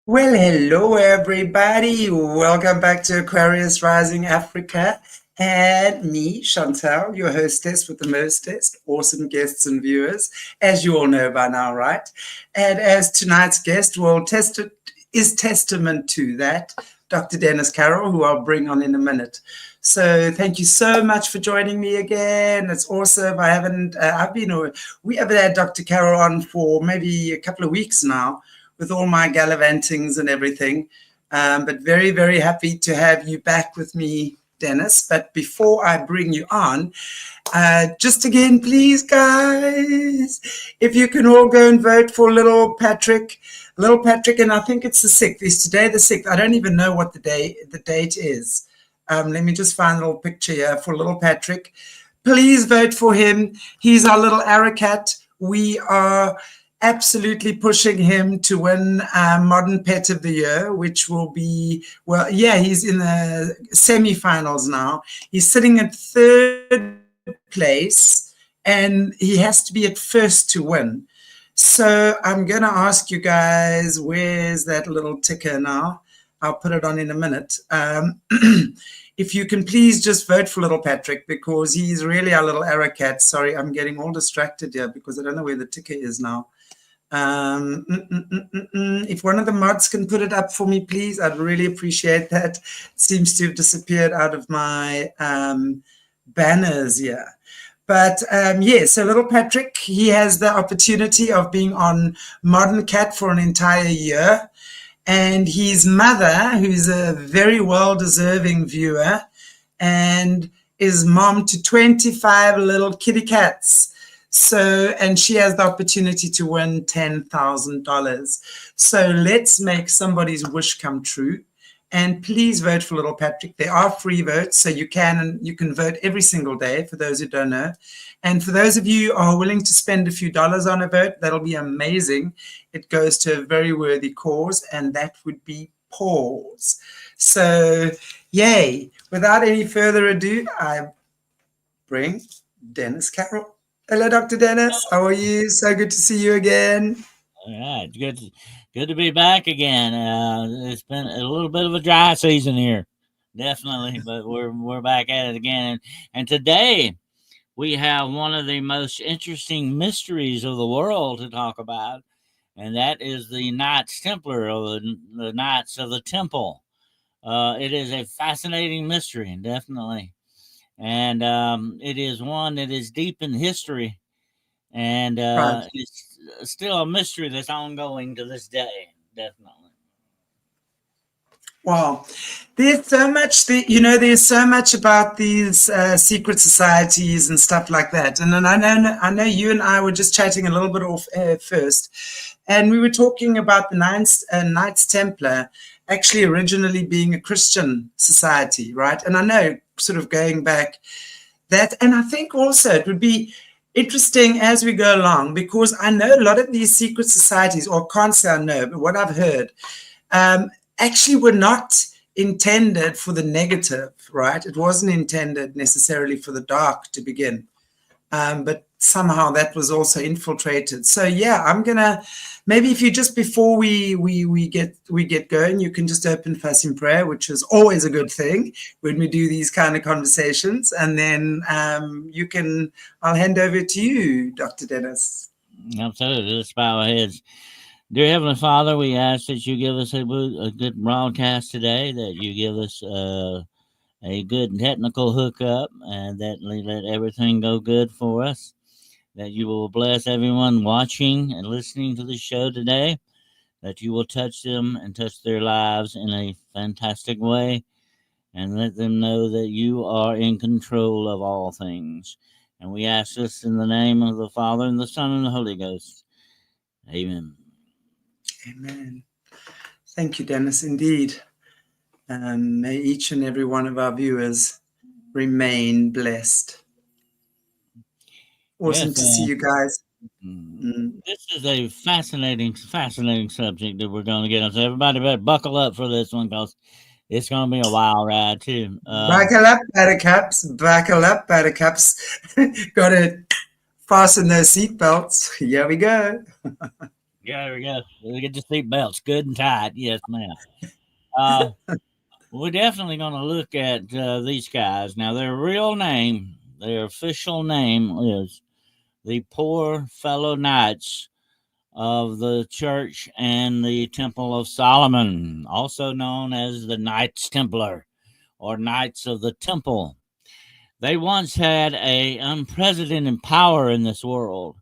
Well, hello everybody. Welcome back to Aquarius Rising Africa and me, Chantelle, your hostess with the mostest, awesome guests and viewers, as you all know by now, right? And as tonight's guest is testament to that, Dr. Dennis Carroll, who I'll bring on in a minute. So thank you so much for joining me again. It's awesome. We haven't had Dr. Carroll on for maybe a couple of weeks now, with all my gallivantings and everything. But very, very happy to have you back with me, Dennis. But before I bring you on, just again, please, guys, if you can all go and vote for little Patrick, and I think it's the 6th. Is today the 6th? I don't even know what the date is. Let me just find a little picture here for little Patrick. Please vote for him. He's our little Arakat. We are absolutely pushing him to win Modern Pet of the Year, which will be, well, yeah, he's in the semi-finals now. He's sitting at 3rd place, and he has to be at 1st to win. So I'm going to ask you guys, where's that little ticker now? I'll put it on in a minute. If you can please just vote for little Patrick, because he's really our little Arakat. Sorry, I'm getting all distracted here because I don't know where the ticker is now. If one of the mods can put it up for me, please, I'd really appreciate that. It seems to have disappeared out of my banners here. But yeah, so little Patrick, he has the opportunity of being on Modern Cat for an entire year. And his mother, who's a very well-deserving viewer, and is mom to 25 little kitty cats. So, and she has the opportunity to win $10,000. So let's make somebody's wish come true. And please vote for little Patrick. There are free votes, so you can vote every single day, for those who don't know. And for those of you who are willing to spend a few dollars on a vote, that'll be amazing. It goes to a very worthy cause, and that would be paws. So, yay. Without any further ado, I bring Dennis Carroll. Hello, Dr. Dennis. How are you? So good to see you again. All right, good to be back again. It's been a little bit of a dry season here, definitely, but we're back at it again. And today we have one of the most interesting mysteries of the world to talk about, and that is the Knights Templar, or the Knights of the Temple. It is a fascinating mystery, definitely, and it is one that is deep in history, and Right. it's still a mystery that's ongoing to this day, definitely. Wow, there's so much there's so much about these secret societies and stuff like that. And then I know you and I were just chatting a little bit off air first, and we were talking about the Knights Templar actually originally being a Christian society, right? And I know, sort of going back that, and I think also it would be interesting as we go along, because I know a lot of these secret societies, or can't say I know, but what I've heard, actually were not intended for the negative, right? It wasn't intended necessarily for the dark to begin, but somehow that was also infiltrated. So yeah, I'm gonna, maybe if you just, before we get going, you can just open for us in prayer, which is always a good thing when we do these kind of conversations, and then I'll hand over to you, Dr. Dennis. Absolutely. Let's bow our heads. Dear Heavenly Father, we ask that you give us a good broadcast today, that you give us a good technical hookup, and that let everything go good for us, that you will bless everyone watching and listening to the show today, that you will touch them and touch their lives in a fantastic way, and let them know that you are in control of all things. And we ask this in the name of the Father, and the Son, and the Holy Ghost. Amen. Amen. Thank you, Dennis. Indeed. May each and every one of our viewers remain blessed. Awesome to see you guys. This is a fascinating subject that we're going to get into. Everybody better buckle up for this one, because it's going to be a wild ride too. Buckle up, buttercups. Buckle up, buttercups. Got to fasten those seatbelts. Here we go. Yeah, there we go. We get the seat belts good and tight. Yes, ma'am. Uh, we're definitely going to look at these guys. Now, their real name, their official name is the Poor Fellow Knights of the Church and the Temple of Solomon, also known as the Knights Templar or Knights of the Temple. They once had a unprecedented power in this world.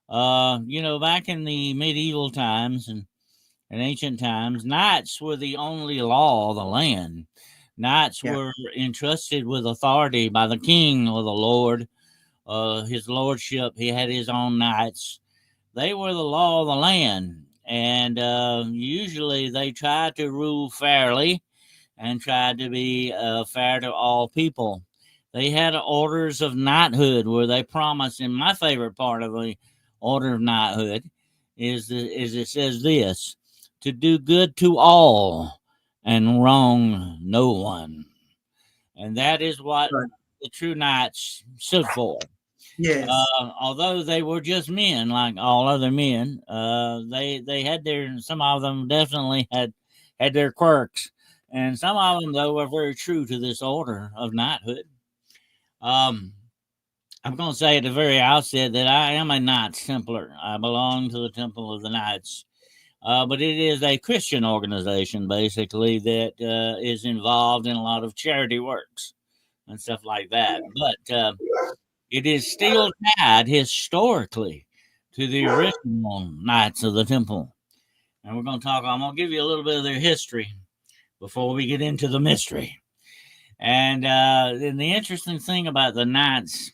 Back in the medieval times and in ancient times, knights were the only law of the land. Knights Yeah. were entrusted with authority by the king or the lord, his lordship. He had his own knights. They were the law of the land, and usually they tried to rule fairly and tried to be fair to all people. They had orders of knighthood where they promised, and my favorite part of the order of knighthood is it says this: to do good to all and wrong no one. And that is what Right. the true knights stood for. Yes. Although they were just men, like all other men, they had some of them definitely had their quirks, and some of them though were very true to this order of knighthood. Um, I'm going to say at the very outset that I am a Knights Templar. I belong to the Temple of the Knights, but it is a Christian organization basically that is involved in a lot of charity works and stuff like that. But it is still tied historically to the original Knights of the Temple. And we're going to talk, I'm going to give you a little bit of their history before we get into the mystery. And the interesting thing about the Knights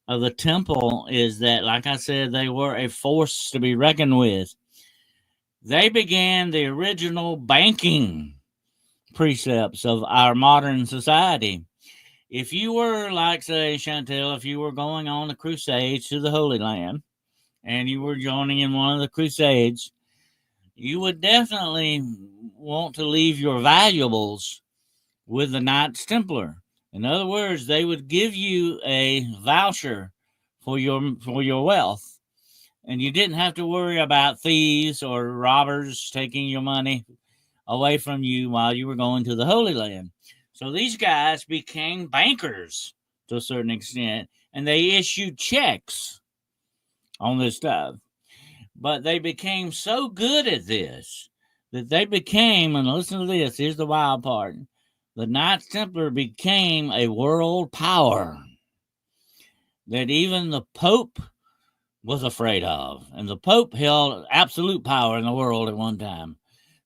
of the Temple is that, like I said, they were a force to be reckoned with. They began the original banking precepts of our modern society. If you were, like, say, Chantelle, if you were going on the crusades to the Holy Land and you were joining in one of the crusades, you would definitely want to leave your valuables with the Knights Templar. In other words, they would give you a voucher for your wealth, and you didn't have to worry about thieves or robbers taking your money away from you while you were going to the Holy Land. So these guys became bankers to a certain extent, and they issued checks on this stuff. But they became so good at this that they became, and listen to this, here's the wild part, the Knights Templar became a world power that even the Pope was afraid of. And the Pope held absolute power in the world at one time.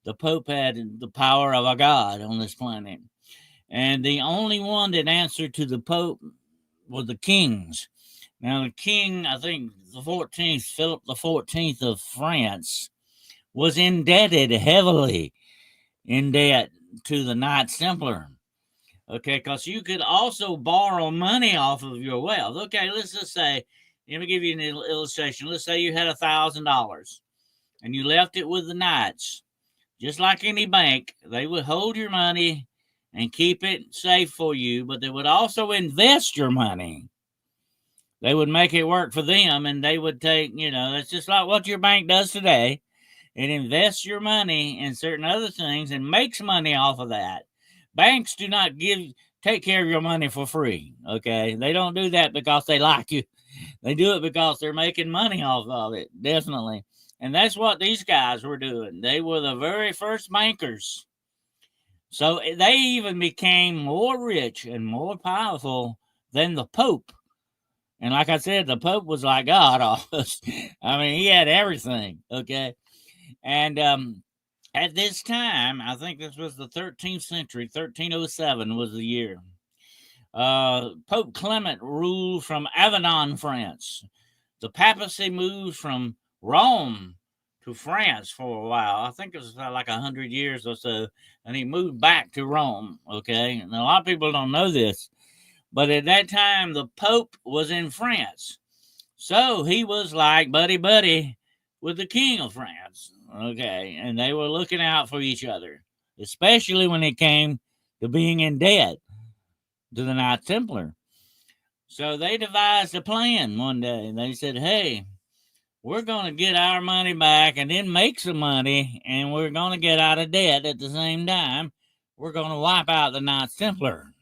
The Pope had the power of a god on this planet. And the only one that answered to the Pope were the kings. Now, the king, I think the 14th, Philip the 14th of France, was indebted heavily in debt to the Knights Templar. Okay, because you could also borrow money off of your wealth. Okay, let's just say, let me give you an illustration. Let's say you had $1,000 and you left it with the Knights. Just like any bank, they would hold your money and keep it safe for you, but they would also invest your money. They would make it work for them, and they would take, that's just like what your bank does today. It invests your money in certain other things and makes money off of that. Banks do not take care of your money for free, okay? They don't do that because they like you. They do it because they're making money off of it, definitely. And that's what these guys were doing. They were the very first bankers. So they even became more rich and more powerful than the Pope. And like I said, the Pope was like God almost. I mean, he had everything, okay? And at this time, I think this was the 13th century, 1307 was the year. Pope Clement ruled from Avignon, France. The papacy moved from Rome to France for a while. I think it was like 100 years or so. And he moved back to Rome, okay? And a lot of people don't know this. But at that time, the Pope was in France. So he was like buddy with the King of France, okay? And they were looking out for each other, especially when it came to being in debt to the Knights Templar. So they devised a plan one day. They said, hey, we're going to get our money back and then make some money, and we're going to get out of debt at the same time. We're going to wipe out the Knights Templar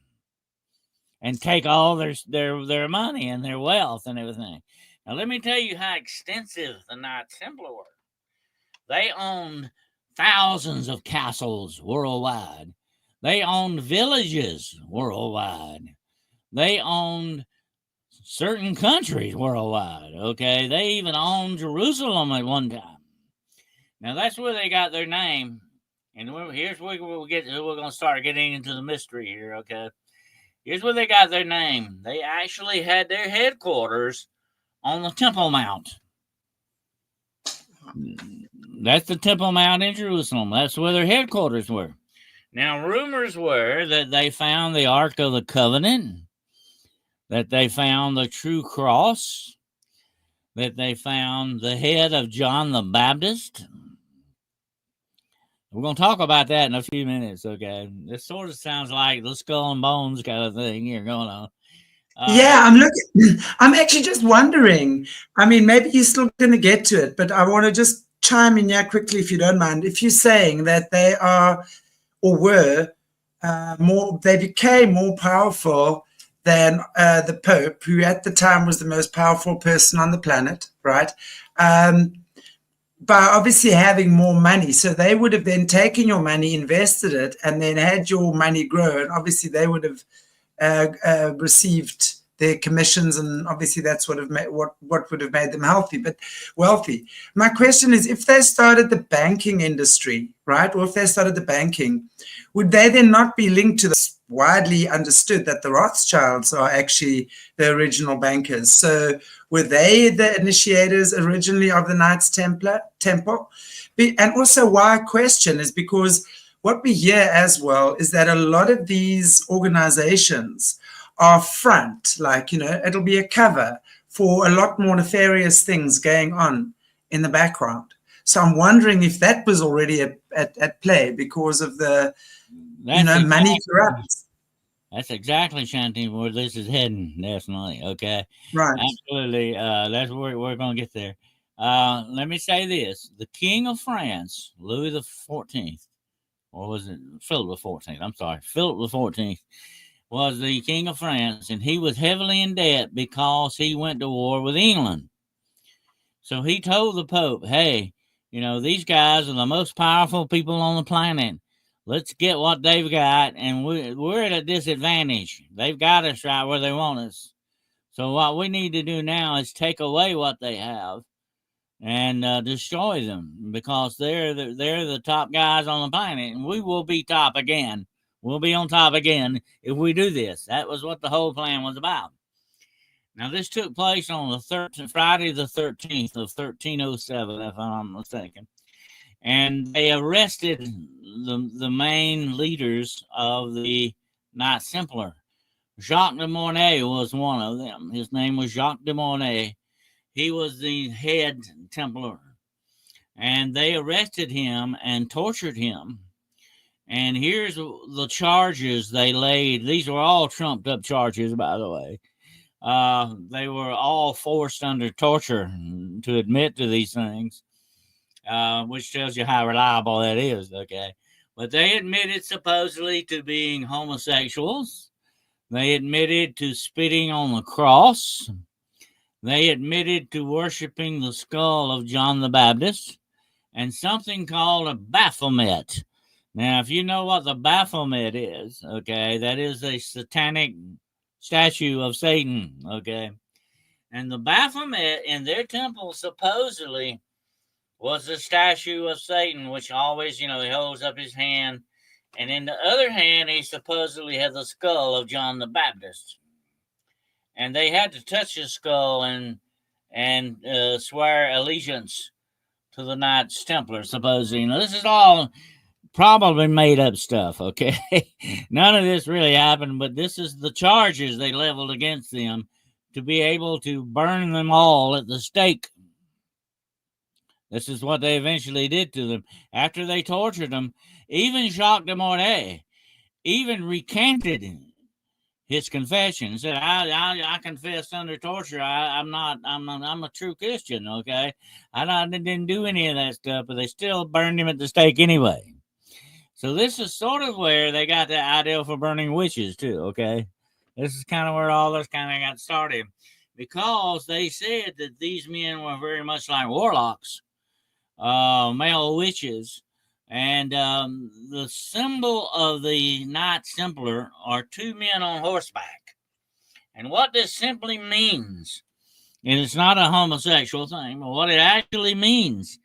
and take all their money and their wealth and everything. Now, let me tell you how extensive the Knights Templar were. They owned thousands of castles worldwide. They owned villages worldwide. They owned certain countries worldwide, okay? They even owned Jerusalem at one time. Now, that's where they got their name. And here's where we're going to start getting into the mystery here, okay? Here's where they got their name. They actually had their headquarters on the Temple Mount. That's the Temple Mount in Jerusalem. That's where their headquarters were. Now, rumors were that they found the Ark of the Covenant, that they found the true cross, that they found the head of John the Baptist. We're going to talk about that in a few minutes, okay? This sort of sounds like the skull and bones kind of thing here going on. Yeah, I'm actually just wondering. I mean, maybe you're still going to get to it, but I want to just chime in here quickly, if you don't mind. If you're saying that they are or were they became more powerful than the Pope, who at the time was the most powerful person on the planet, right? By obviously having more money. So they would have then taken your money, invested it, and then had your money grow. And obviously they would have received their commissions, and obviously that's what would have made them wealthy. My question is, if they started the banking industry, right, or if they started the banking, would they then not be linked to this widely understood that the Rothschilds are actually the original bankers? So were they the initiators originally of the Knights Temple? And also why I question is because what we hear as well is that a lot of these organizations are front, like, it'll be a cover for a lot more nefarious things going on in the background. So I'm wondering if that was already at play because of the, money corrupts. That's exactly, Chantelle, where this is heading, definitely, okay? Right. Absolutely. That's where we're going to get there. Let me say this. The King of France, Louis the 14th, or was it Philip the 14th? I'm sorry. Philip the 14th was the King of France, and he was heavily in debt because he went to war with England. So he told the Pope, hey, these guys are the most powerful people on the planet. Let's get what they've got, and we're at a disadvantage. They've got us right where they want us. So what we need to do now is take away what they have and destroy them, because they're the top guys on the planet, and we will be top again. We'll be on top again if we do this. That was what the whole plan was about. Now, this took place on Friday the 13th of 1307, if I'm not mistaken. And they arrested the main leaders of the Knights Templar. Jacques de Mornay was one of them. His name was Jacques de Mornay. He was the head Templar. And they arrested him and tortured him. And here's the charges they laid. These were all trumped up charges, by the way. They were all forced under torture to admit to these things, which tells you how reliable that is, okay? But they admitted supposedly to being homosexuals. They admitted to spitting on the cross. They admitted to worshiping the skull of John the Baptist and something called a Baphomet. Now, if you know what the Baphomet is, okay, that is a satanic statue of Satan, okay? And the Baphomet in their temple supposedly was a statue of Satan, which always, he holds up his hand. And in the other hand, he supposedly had the skull of John the Baptist. And they had to touch his skull and swear allegiance to the Knights Templar, supposedly. This is all probably made up stuff, okay? None of this really happened, but this is the charges they leveled against them to be able to burn them all at the stake. This is what they eventually did to them. After they tortured them, even Jacques de Mornay even recanted his confession. He said, I confessed under torture. I'm a true Christian, okay? Didn't do any of that stuff, but they still burned him at the stake anyway. So this is sort of where they got the idea for burning witches too, okay? This is kind of where all this kind of got started, because they said that these men were very much like warlocks, male witches, and the symbol of the Knights Templar are two men on horseback. And what this simply means, and it's not a homosexual thing, but what it actually means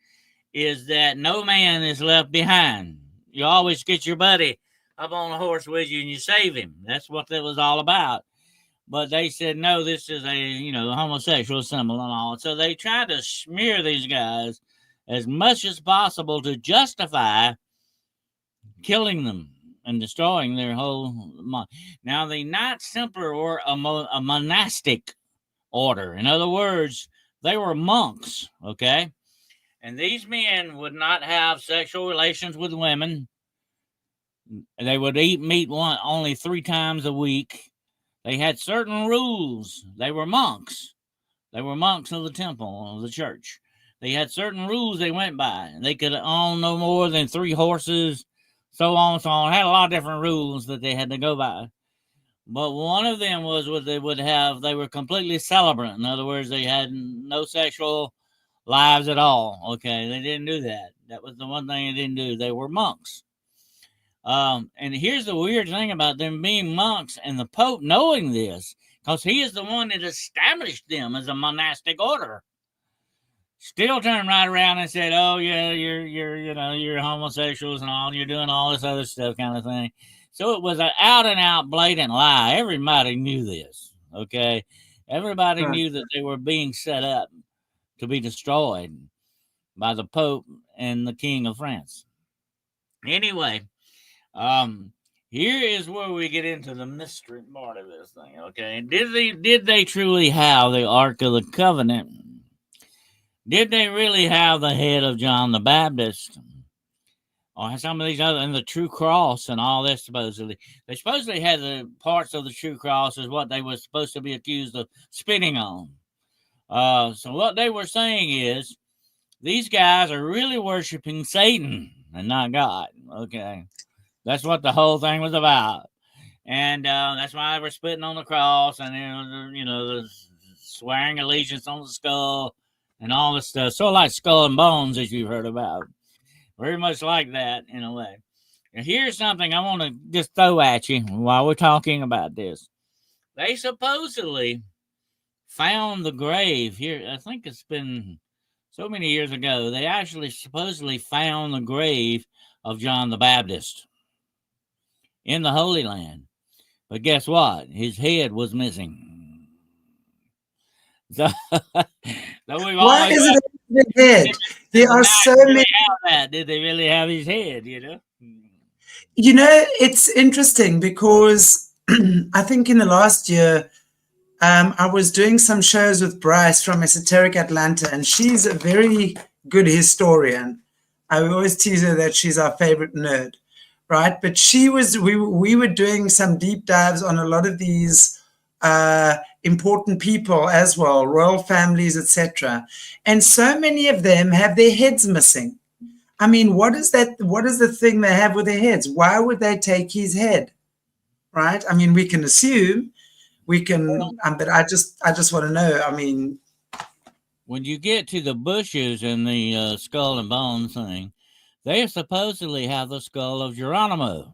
is that no man is left behind. You always get your buddy up on a horse with you and you save him. That's what that was all about. But they said, no, this is a, homosexual symbol and all. So they tried to smear these guys as much as possible to justify killing them and destroying their whole mind. Now, the Knights Templar were a monastic order. In other words, they were monks, okay? And these men would not have sexual relations with women. They would eat meat only 3 times a week. They had certain rules. They were monks. They were monks of the temple, of the church. They had certain rules they went by. They could own no more than 3 horses, so on and so on. Had a lot of different rules that they had to go by. But one of them was what they were completely celibate. In other words, they had no sexual lives at all. Okay, they didn't do that. That was the one thing they didn't do. They were monks. And here's the weird thing about them being monks and the Pope knowing this, because he is the one that established them as a monastic order. Still turned right around and said, "Oh yeah, you're homosexuals and all. You're doing all this other stuff, kind of thing." So it was an out and out blatant lie. Everybody knew this. Okay, everybody knew that they were being set up to be destroyed by the Pope and the King of France. Anyway, here is where we get into the mystery part of this thing. Okay, did they truly have the Ark of the Covenant? Did they really have the head of John the Baptist? Or some of these other, and the true cross and all this supposedly? They supposedly had the parts of the true cross as what they were supposed to be accused of spitting on. So what they were saying is, these guys are really worshiping Satan and not God. Okay. That's what the whole thing was about. And that's why they were spitting on the cross and, the swearing allegiance on the skull and all this stuff. Sort of like Skull and Bones, as you've heard about. Very much like that, in a way. And here's something I want to just throw at you while we're talking about this. They supposedly found the grave here. I think it's been so many years ago. They actually supposedly found the grave of John the Baptist in the Holy Land. But guess what? His head was missing. So, why is it the head? There are so many. Did they really have his head? It's interesting because I think in the last year, I was doing some shows with Bryce from Esoteric Atlanta, and she's a very good historian. I always tease her that she's our favorite nerd, right? But we were doing some deep dives on a lot of these important people as well, royal families, etc. And so many of them have their heads missing. I mean, what is that? What is the thing they have with their heads? Why would they take his head? Right? I mean, we can assume, but I just want to know. I mean, when you get to the bushes and the skull and bones thing, they supposedly have the skull of Geronimo.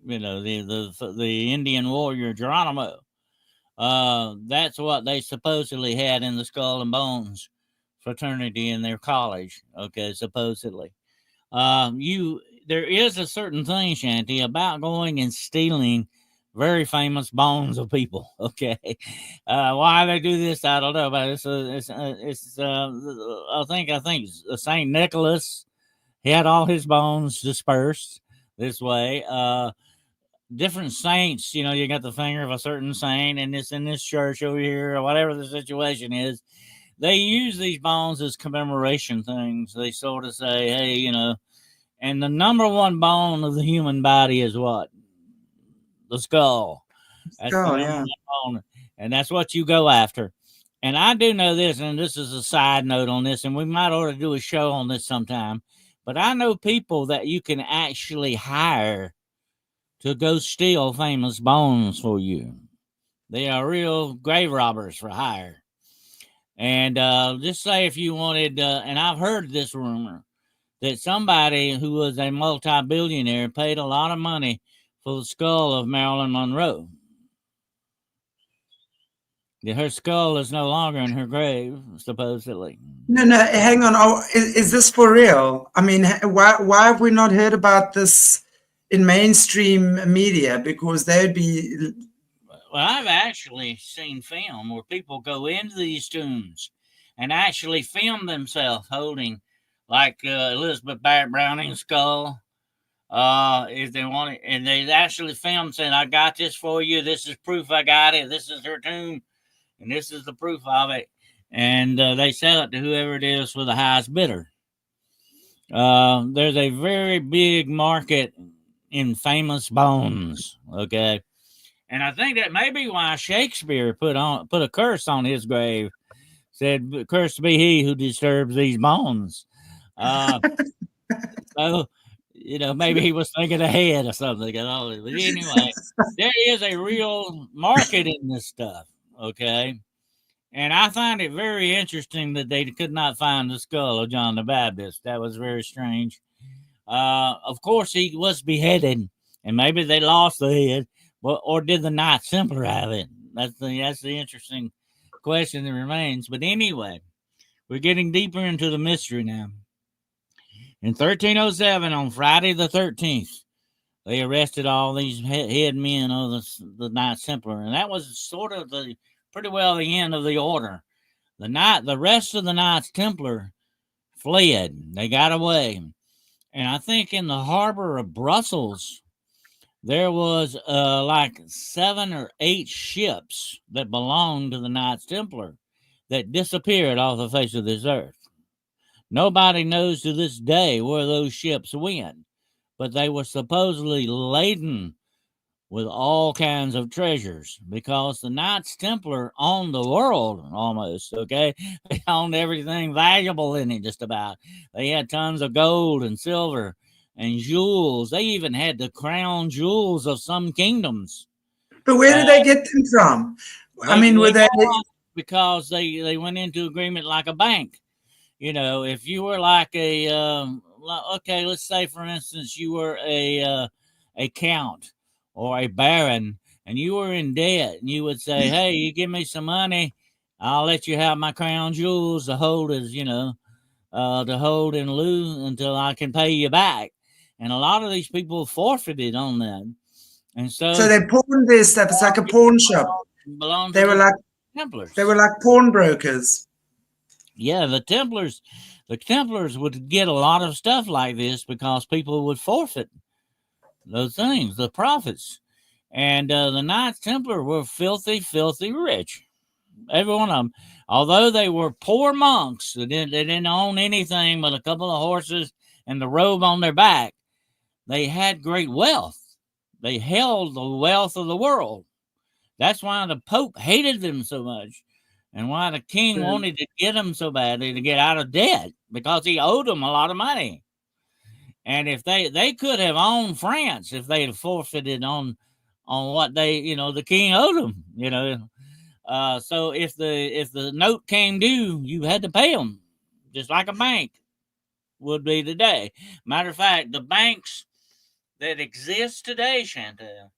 The Indian warrior Geronimo. That's what they supposedly had in the Skull and Bones fraternity in their college. Okay, supposedly. There is a certain thing, Shanty, about going and stealing very famous bones of people. Okay, why they do this, I don't know. But I think Saint Nicholas, he had all his bones dispersed this way. Different saints, you got the finger of a certain saint, and it's in this church over here, or whatever the situation is. They use these bones as commemoration things. They sort of say, hey, and the number one bone of the human body is what? The skull. That's the Oh, number yeah. one, and that's what you go after. And I do know this, and this is a side note on this, and we might ought to do a show on this sometime. But I know people that you can actually hire to go steal famous bones for you. They are real grave robbers for hire. And just say if you wanted, and I've heard this rumor that somebody who was a multi-billionaire paid a lot of money for the skull of Marilyn Monroe. Her skull is no longer in her grave, supposedly. No, hang on. Oh, is this for real? I mean, why have we not heard about this in mainstream media? Because they'd be. Well, I've actually seen film where people go into these tombs and actually film themselves holding, like Elizabeth Barrett Browning's skull. If they want it, and they actually film saying, "I got this for you. This is proof I got it. This is her tomb, and this is the proof of it." And they sell it to whoever it is for the highest bidder. There's a very big market in famous bones. Okay. And I think that may be why Shakespeare put a curse on his grave. Said, "Cursed be he who disturbs these bones." So, maybe he was thinking ahead or something. But anyway, there is a real market in this stuff. Okay. And I find it very interesting that they could not find the skull of John the Baptist. That was very strange. Of course, he was beheaded, and maybe they lost the head. Or did the Knights Templar have it? That's the interesting question that remains. But anyway, we're getting deeper into the mystery now. In 1307, on Friday the 13th, they arrested all these head men of the Knights Templar, and that was sort of pretty well the end of the order. The rest of the Knights Templar fled. They got away, and I think in the harbor of Brussels, there was like 7 or 8 ships that belonged to the Knights Templar that disappeared off the face of this earth. Nobody knows to this day where those ships went, but they were supposedly laden with all kinds of treasures because the Knights Templar owned the world almost, okay? They owned everything valuable in it, just about. They had tons of gold and silver and jewels. They even had the crown jewels of some kingdoms. But where did they get them from? I mean, were they? Because they went into agreement like a bank. If you were like okay, let's say for instance you were a count or a baron, and you were in debt, and you would say, "Hey, you give me some money, I'll let you have my crown jewels to hold to hold in lieu until I can pay you back." And a lot of these people forfeited on that, and So they pawned their stuff. It's like a pawn shop. They were like Templars. They were like pawnbrokers. Yeah, the Templars would get a lot of stuff like this because people would forfeit those things, the profits. And the Knights Templar were filthy, filthy rich. Every one of them. Although they were poor monks, they didn't own anything but a couple of horses and the robe on their back, they had great wealth. They held the wealth of the world. That's why the Pope hated them so much, and why the king wanted to get them so badly to get out of debt, because he owed them a lot of money. And if they could have owned France if they had forfeited on what the king owed them, so if the note came due, you had to pay them, just like a bank would be today. Matter of fact, the banks that exist today, Chantelle,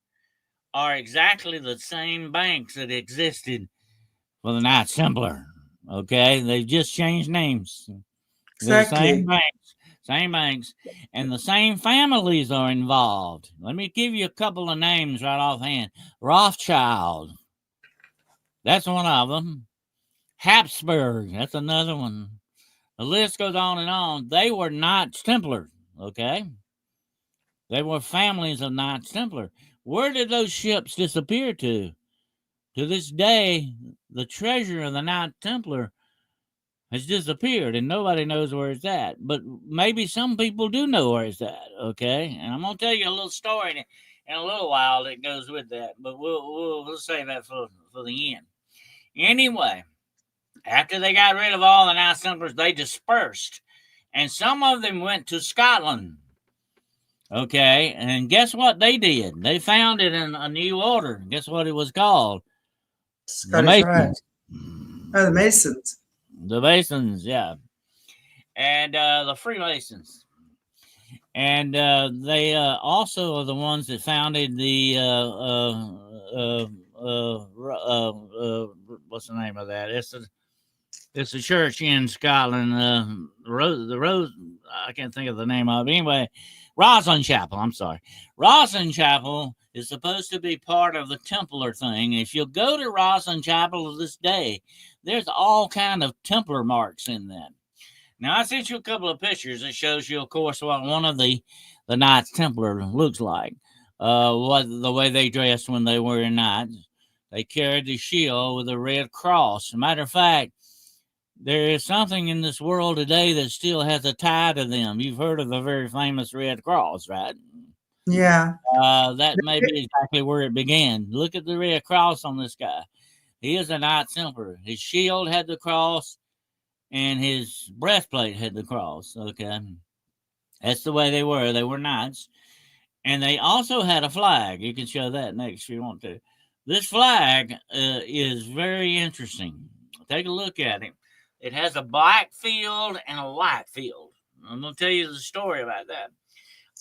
are exactly the same banks that existed for the Knights Templar. Okay, they just changed names. Exactly. The same banks, and the same families are involved. Let me give you a couple of names right offhand. Rothschild, that's one of them. Habsburg, that's another one. The list goes on and on. They were Knights Templar, okay? They were families of Knights Templar. Where did those ships disappear to? To this day, the treasure of the Knight Templar has disappeared, and nobody knows where it's at. But maybe some people do know where it's at, okay? And I'm going to tell you a little story, and a little while that goes with that. But we'll save that for the end. Anyway, after they got rid of all the Knights Templars, they dispersed, and some of them went to Scotland. Okay, and guess what they did? They founded a new order. Guess what it was called? The Scottish Rite. Masons. Oh, the Masons. The Masons, yeah. And the Freemasons. And they also are the ones that founded the what's the name of that? It's a church in Scotland. The Rose. I can't think of the name of it. Anyway, Roslin Chapel. I'm sorry. Roslin Chapel is supposed to be part of the Templar thing. If you go to Roslin Chapel this day, there's all kind of Templar marks in that. Now, I sent you a couple of pictures that shows you, of course, what one of the Knights Templar looks like. What the way they dressed when they were knights. They carried the shield with a red cross. Matter of fact, there is something in this world today that still has a tie to them. You've heard of the very famous Red Cross, right? Yeah. That may be exactly where it began. Look at the Red Cross on this guy. He is a Knight Templar. His shield had the cross, and his breastplate had the cross. Okay. That's the way they were. They were knights. And they also had a flag. You can show that next if you want to. This flag is very interesting. Take a look at it. It has a black field and a white field. I'm going to tell you the story about that.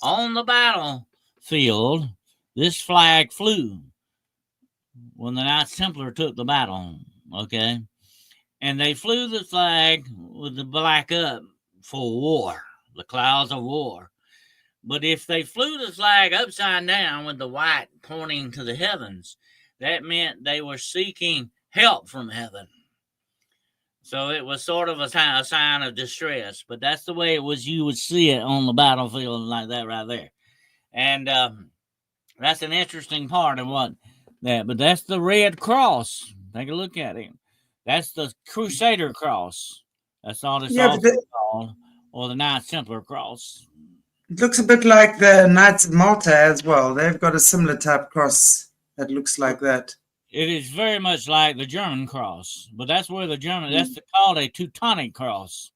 On the battlefield, this flag flew when the Knights Templar took the battle. Okay. And they flew the flag with the black up for war, the clouds of war. But if they flew the flag upside down with the white pointing to the heavens, that meant they were seeking help from heaven. So it was sort of a sign of distress. But that's the way it was. You would see it on the battlefield like that right there. And that's an interesting part of what that. But that's the Red Cross. Take a look at it. That's the Crusader Cross. That's all it's called, or the Knights Templar Cross. It looks a bit like the Knights of Malta as well. They've got a similar type cross that looks like that. It is very much like the German cross, but that's where that's called a Teutonic cross.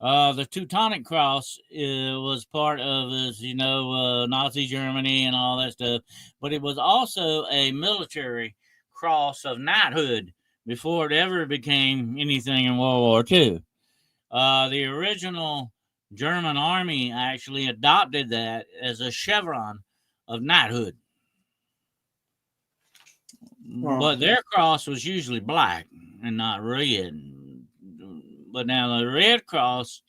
The Teutonic cross was part of, as you know, Nazi Germany and all that stuff, but it was also a military cross of knighthood before it ever became anything in World War II. The original German army actually adopted that as a chevron of knighthood. Wow. But their cross was usually black and not red. But now the red cross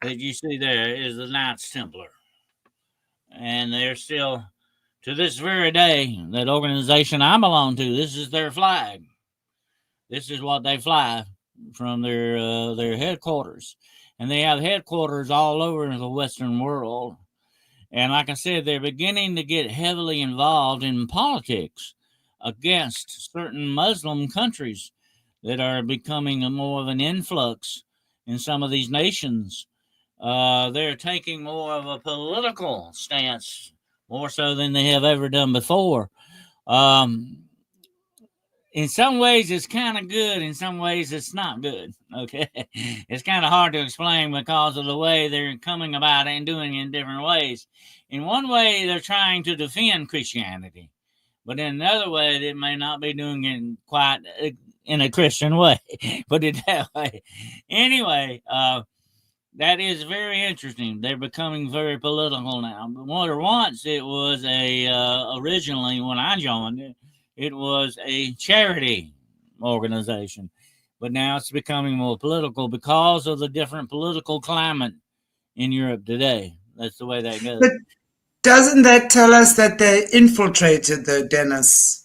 that you see there is the Knights Templar. And they're still, to this very day, that organization I belong to, this is their flag. This is what they fly from their headquarters. And they have headquarters all over the Western world. And like I said, they're beginning to get heavily involved in politics against certain Muslim countries that are becoming more of an influx in some of these nations. They're taking more of a political stance, more so than they have ever done before. In some ways, it's kind of good. In some ways, it's not good. Okay. It's kind of hard to explain because of the way they're coming about it and doing it in different ways. In one way, they're trying to defend Christianity. But in another way, they may not be doing it quite in a Christian way. Put it that way. Anyway, that is very interesting. They're becoming very political now. But once it was originally when I joined it was a charity organization. But now it's becoming more political because of the different political climate in Europe today. That's the way that goes. But doesn't that tell us that they infiltrated, though, Dennis?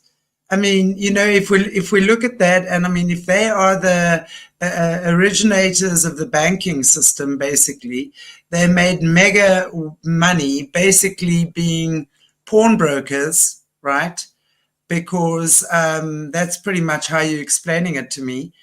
I mean, you know, if we look at that, and I mean, if they are the originators of the banking system, basically, they made mega money, basically being pawnbrokers, right? Because that's pretty much how you're explaining it to me.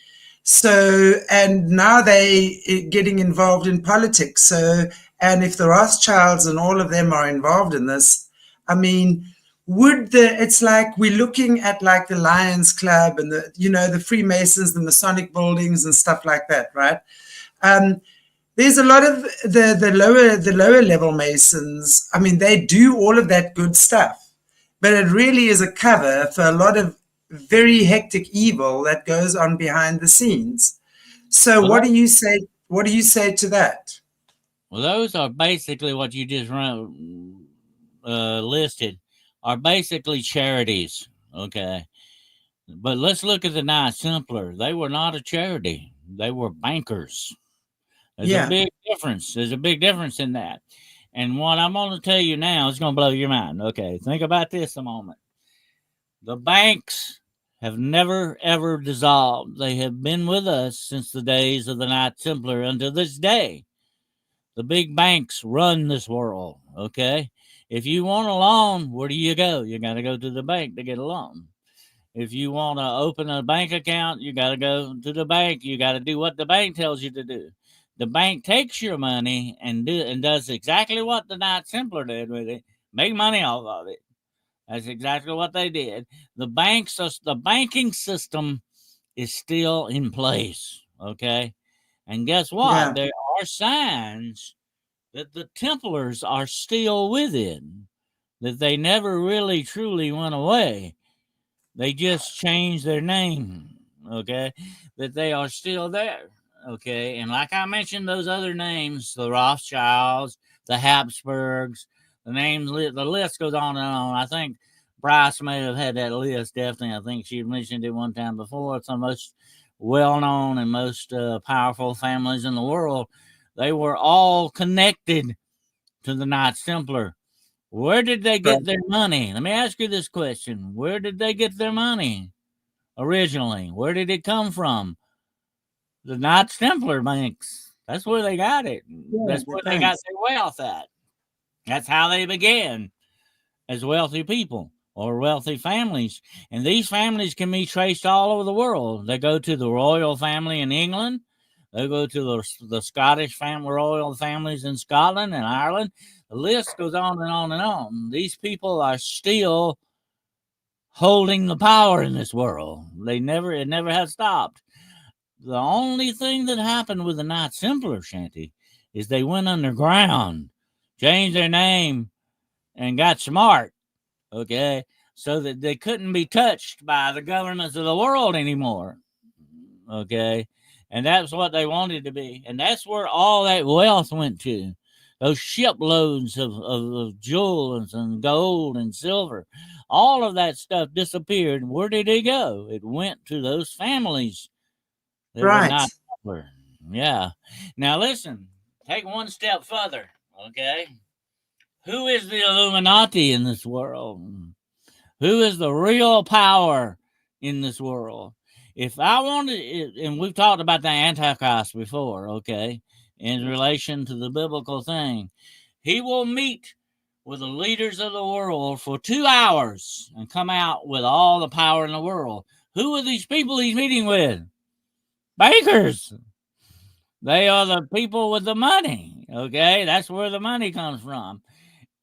So, and now they getting involved in politics. So, and if the Rothschilds and all of them are involved in this, I mean, it's like we're looking at like the Lions Club and the Freemasons, the Masonic buildings and stuff like that, right? There's a lot of the lower level Masons. I mean, they do all of that good stuff, but it really is a cover for a lot of very hectic evil that goes on behind the scenes. So Well, what do you say? What do you say to that? well, those are basically what you just listed are basically charities. Okay. But let's look at the Knights Templar. They were not a charity. They were bankers. There's a Yeah, big difference. There's a big difference in that. And what I'm going to tell you now is going to blow your mind. Okay, think about this a moment. The banks have never, ever dissolved. They have been with us since the days of the Knight Templar until this day. The big banks run this world, okay? If you want a loan, where do you go? You got to go to the bank to get a loan. If you want to open a bank account, you got to go to the bank. You got to do what the bank tells you to do. The bank takes your money and does exactly what the Knight Templar did with it. Make money off of it. That's exactly what they did. The banking system is still in place. Okay. And guess what? yeah, There are signs that the Templars are still within, that they never really truly went away. They just changed their name, okay? That they are still there, okay? And like I mentioned, those other names, the Rothschilds, the Habsburgs, the list goes on and on. I think Bryce may have had that list, definitely. I think she mentioned it one time before. It's the most well known and most powerful families in the world. They were all connected to the Knights Templar. Where did they right, get their money? Let me ask you this question. Where did they get their money originally? Where did it come from? The Knights Templar banks. That's where they got it. yeah, That's the where they got banks. their wealth at. That's how they began as wealthy people or wealthy families. And these families can be traced all over the world. They go to the royal family in England. They go to the Scottish royal families in Scotland and Ireland. The list goes on and on and on. These people are still holding the power in this world. It never has stopped. The only thing that happened with the Knights Templar, Shanty, is they went underground, changed their name, and got smart. Okay, so that they couldn't be touched by the governments of the world anymore. Okay, and that's what they wanted to be, and that's where all that wealth went to. Those shiploads of jewels and gold and silver, all of that stuff disappeared. Where did it go? It went to those families that were Right. not Templar. Yeah. Now listen, take one step further. Okay, who is the Illuminati in this world? Who is the real power in this world? If I wanted, and we've talked about the Antichrist before, okay, in relation to the biblical thing, he will meet with the leaders of the world for 2 hours and come out with all the power in the world. Who are these people he's meeting with? Bankers. They are the people with the money, okay? That's where the money comes from.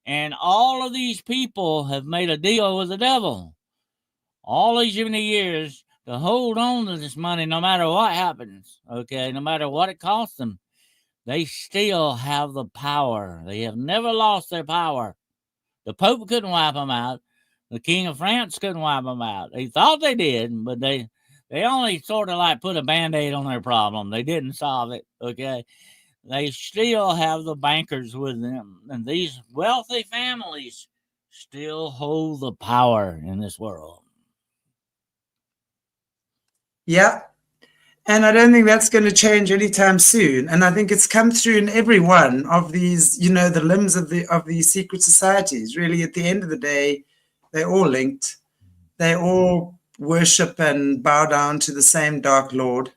And all of these people have made a deal with the devil all these many years to hold on to this money no matter what happens, okay, no matter what it costs them. They still have the power. They have never lost their power. The Pope couldn't wipe them out. The King of France couldn't wipe them out. They thought they did, but they only sort of like put a band-aid on their problem. They didn't solve it, okay? They still have the bankers with them. And these wealthy families still hold the power in this world. Yeah. And I don't think that's going to change anytime soon. And I think it's come through in every one of these, the limbs of these secret societies. Really, at the end of the day, they're all linked. They all worship and bow down to the same Dark Lord.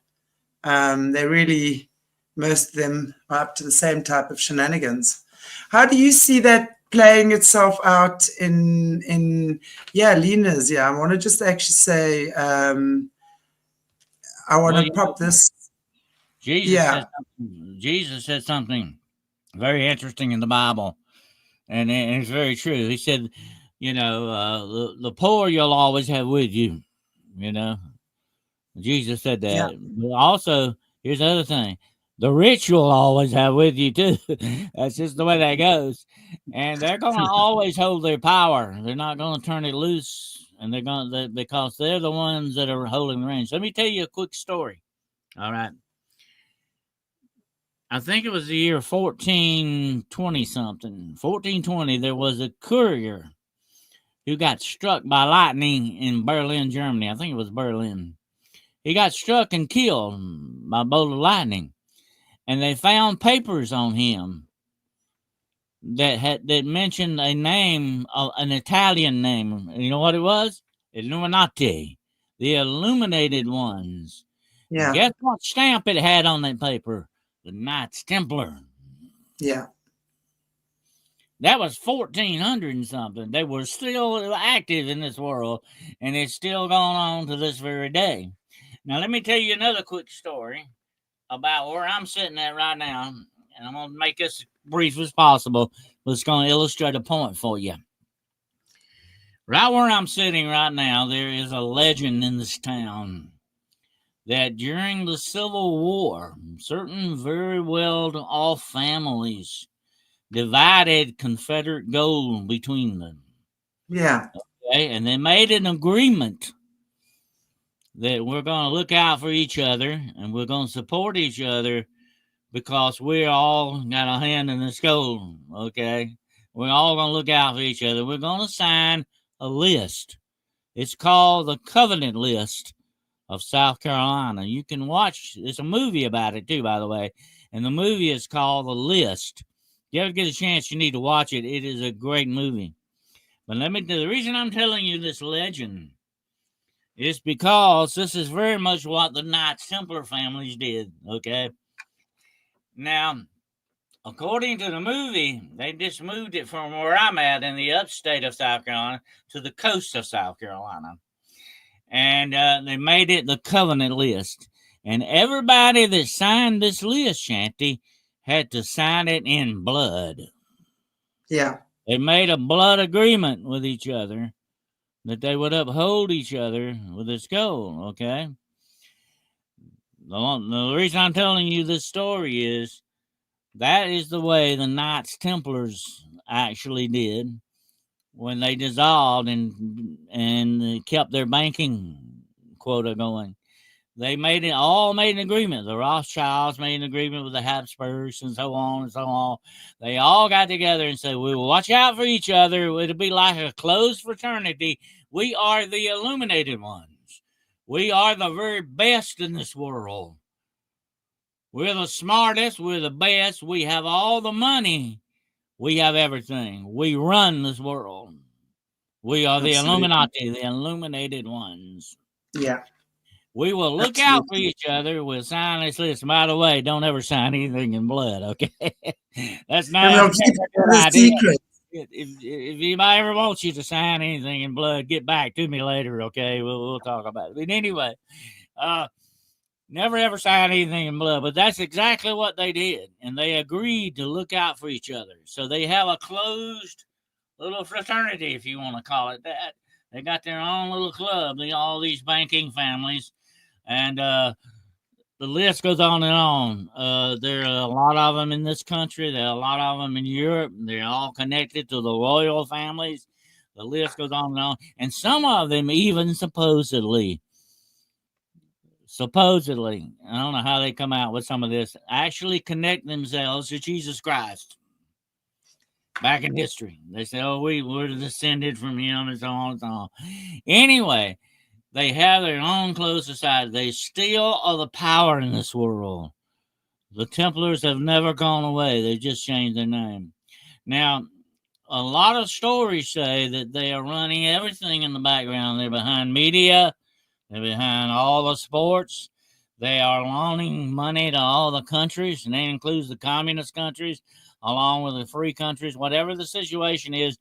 They really, most of them are up to the same type of shenanigans. How do you see that playing itself out Lena's? Yeah, I want to just actually say, I want Well, to pop this. Jesus Yeah, said something. Jesus said something very interesting in the Bible, and it's very true. He said, the poor you'll always have with you. Jesus said Yeah. that. But also, here's the other thing: the rich you'll always have with you too. That's just the way that goes, and they're gonna always hold their power. They're not gonna turn it loose, and because they're the ones that are holding the reins. Let me tell you a quick story. All right. I think it was the year 1420 something. 1420, there was a courier who got struck by lightning in Berlin, Germany. I think it was Berlin. He got struck and killed by a bolt of lightning. And they found papers on him that mentioned a name, an Italian name. You know what it was? Illuminati. The Illuminated Ones. Yeah. Guess what stamp it had on that paper? The Knights Templar. Yeah. That was 1400 and something. They were still active in this world, and it's still going on to this very day. Now, let me tell you another quick story about where I'm sitting at right now, and I'm going to make this as brief as possible, but it's going to illustrate a point for you. Right where I'm sitting right now, there is a legend in this town that during the Civil War, certain very well-off families divided Confederate gold between them. Yeah. Okay, and they made an agreement that we're going to look out for each other and we're going to support each other because we all got a hand in this gold. Okay, we're all going to look out for each other. We're going to sign a list. It's called the Covenant List of South Carolina. You can watch. It's a movie about it too, by the way, and the movie is called The List. If you ever get a chance, you need to watch it. It is a great movie. But the reason I'm telling you this legend is because this is very much what the Knights Templar families did. Okay. Now, according to the movie, they just moved it from where I'm at in the upstate of South Carolina to the coast of South Carolina. And they made it the Covenant List. And everybody that signed this list, Shanty, had to sign it in blood. Yeah. They made a blood agreement with each other that they would uphold each other with this gold, okay? The reason I'm telling you this story is that is the way the Knights Templars actually did when they dissolved and kept their banking quota going. They made an agreement. The Rothschilds made an agreement with the Habsburgs and so on and so on. They all got together and said, we will watch out for each other. It'll be like a closed fraternity. We are the Illuminated Ones. We are the very best in this world. We're the smartest. We're the best. We have all the money. We have everything. We run this world. We are the Illuminati, the Illuminated Ones. Yeah. We will look out for each other. We'll sign this list. By the way, don't ever sign anything in blood, okay? That's not a good idea. Secret. If anybody ever wants you to sign anything in blood, get back to me later, okay? We'll talk about it. But anyway, never ever sign anything in blood. But that's exactly what they did. And they agreed to look out for each other. So they have a closed little fraternity, if you want to call it that. They got their own little club, all these banking families. And the list goes on and on. There are a lot of them in this country. There are a lot of them in Europe. They're all connected to the royal families. The list goes on and on. And some of them even supposedly, I don't know how they come out with some of this, actually connect themselves to Jesus Christ. Back in history. They say, oh, we're descended from him and so on and so on. Anyway, they have their own closed society. They still are the power in this world. The Templars have never gone away. They just changed their name. Now, a lot of stories say that they are running everything in the background. They're behind media. They're behind all the sports. They are loaning money to all the countries, and that includes the communist countries, along with the free countries. Whatever the situation is,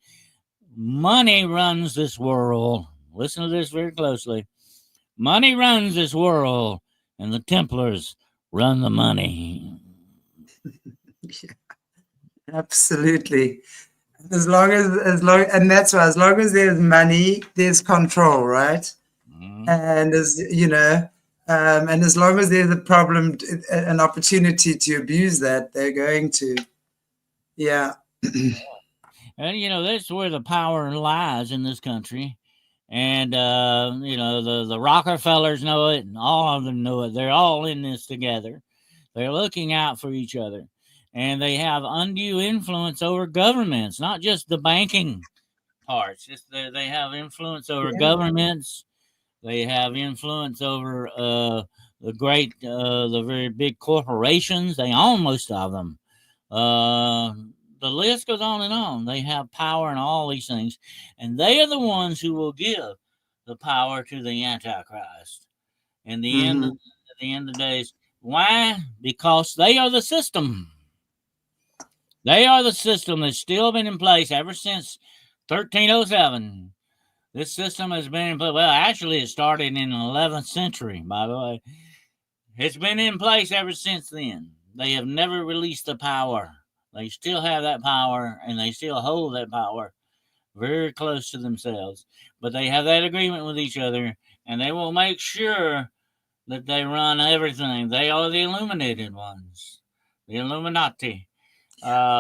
money runs this world. Listen to this very closely. Money runs this world, and the Templars run the money. Yeah, absolutely. And that's why, as long as there's money, there's control, right? Mhm. And and as long as there's a problem, an opportunity to abuse that, they're going to. Yeah. And that's where the power lies in this country. And the Rockefellers know it, and all of them know it. They're all in this together. They're looking out for each other, and they have undue influence over governments, not just the banking parts. Just they have influence over Yeah. governments. They have influence over the very big corporations. They own most of them. Uh, the list goes on and on. They have power in all these things, and they are the ones who will give the power to the Antichrist. In the end, Hmm. at the end of the days, why? Because they are the system. They are the system that's still been in place ever since 1307. This system has been in place. Well, actually, it started in the 11th century, by the way. It's been in place ever since then. They have never released the power. They still have that power, and they still hold that power very close to themselves. But they have that agreement with each other, and they will make sure that they run everything. They are the illuminated ones, the Illuminati,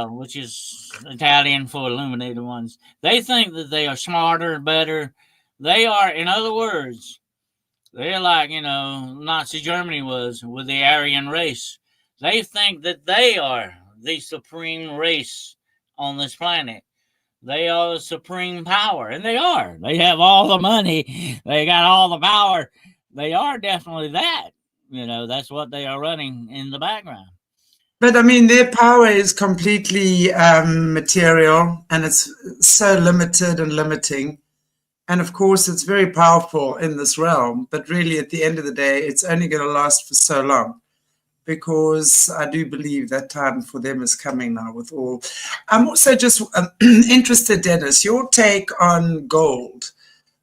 which is Italian for illuminated ones. They think that they are smarter, better. They are, in other words, they're like, Nazi Germany was with the Aryan race. They think that they are the supreme race on this planet. They are the supreme power, and they are. They have all the money. They got all the power. They are definitely that. That's what they are running in the background. But I mean, their power is completely material, and it's so limited and limiting. And of course, it's very powerful in this realm. But really, at the end of the day, it's only going to last for so long, because I do believe that time for them is coming now with all. I'm also just interested, Dennis, your take on gold.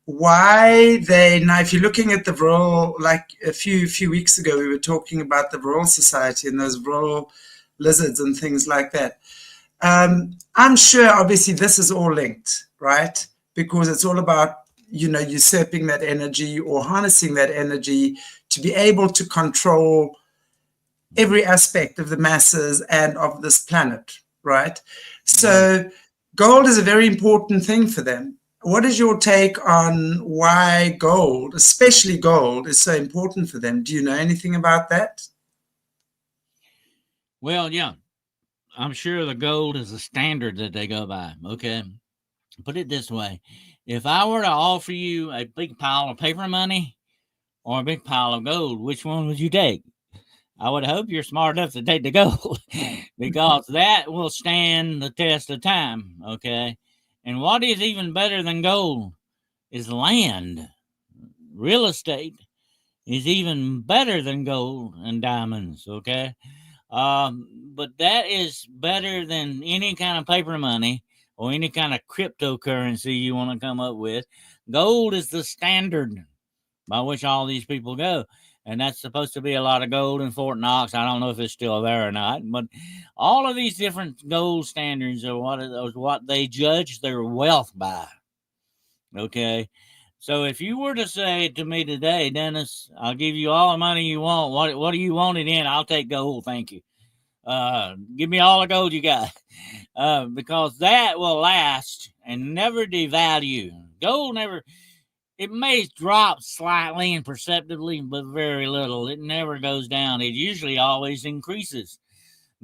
Why they now? If you're looking at the Royal, like a few weeks ago, we were talking about the Royal Society and those Royal lizards and things like that. I'm sure, obviously, this is all linked, right? Because it's all about usurping that energy or harnessing that energy to be able to control every aspect of the masses and of this planet, right? Yeah. So gold is a very important thing for them. What is your take on why gold, especially gold, is so important for them? Do you know anything about that? Well, yeah. I'm sure the gold is the standard that they go by. Okay. Put it this way: if I were to offer you a big pile of paper money or a big pile of gold, which one would you take? I would hope you're smart enough to take the gold because that will stand the test of time. Okay. And what is even better than gold is land. Real estate is even better than gold and diamonds. Okay. But that is better than any kind of paper money or any kind of cryptocurrency you want to come up with. Gold is the standard by which all these people go. And that's supposed to be a lot of gold in Fort Knox. I don't know if it's still there or not, but all of these different gold standards are what they judge their wealth by. Okay. So if you were to say to me today, Dennis, I'll give you all the money you want. What do you want it in? I'll take gold. Thank you. Give me all the gold you got, because that will last and never devalue. Gold never. It may drop slightly and perceptibly, but very little. It never goes down. It usually always increases.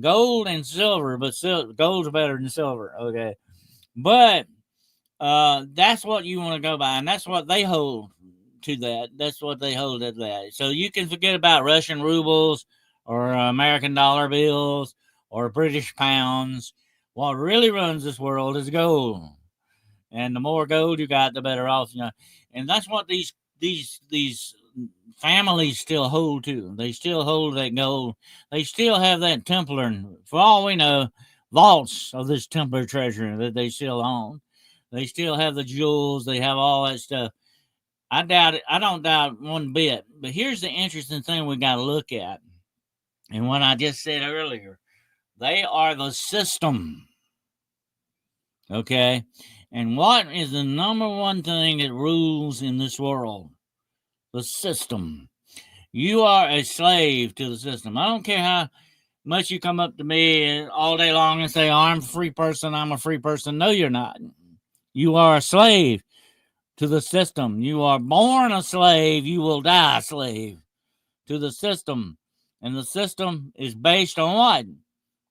Gold and silver, but gold's better than silver. Okay, but that's what you want to go by, and that's what they hold to that. That's what they hold at that. So you can forget about Russian rubles or American dollar bills or British pounds. What really runs this world is gold, and the more gold you got, the better off. And that's what these families still hold to. They still hold that gold. They still have that Templar, for all we know, vaults of this Templar treasure that they still own. They still have the jewels. They have all that stuff. I doubt it. I don't doubt one bit. But here's the interesting thing we got to look at. And what I just said earlier, they are the system. Okay. And what is the number one thing that rules in this world? The system. You are a slave to the system. I don't care how much you come up to me all day long and say, oh, I'm a free person, I'm a free person. No, you're not. You are a slave to the system. You are born a slave, you will die a slave to the system. And the system is based on what?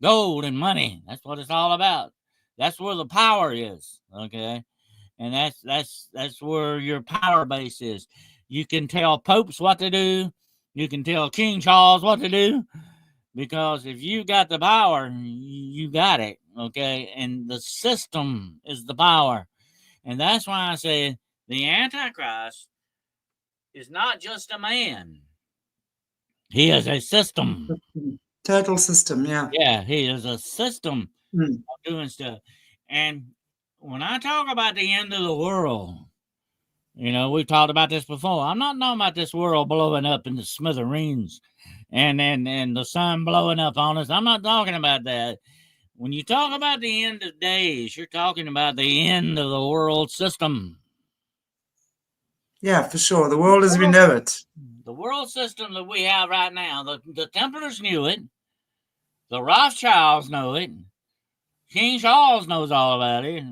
Gold and money. That's what it's all about. That's where the power is. Okay. And that's where your power base is. You can tell popes what to do. You can tell King Charles what to do, because if you got the power, you got it. Okay. And the system is the power. And that's why I say the Antichrist is not just a man. He is a system. Total system, yeah. Yeah, he is a system Mm. of doing stuff. And when I talk about the end of the world, we've talked about this before. I'm not talking about this world blowing up into smithereens and the sun blowing up on us. I'm not talking about that. When you talk about the end of days, you're talking about the end of the world system. Yeah, for sure. The world as we know it. The world system that we have right now, the Templars knew it. The Rothschilds know it. King Charles knows all about it.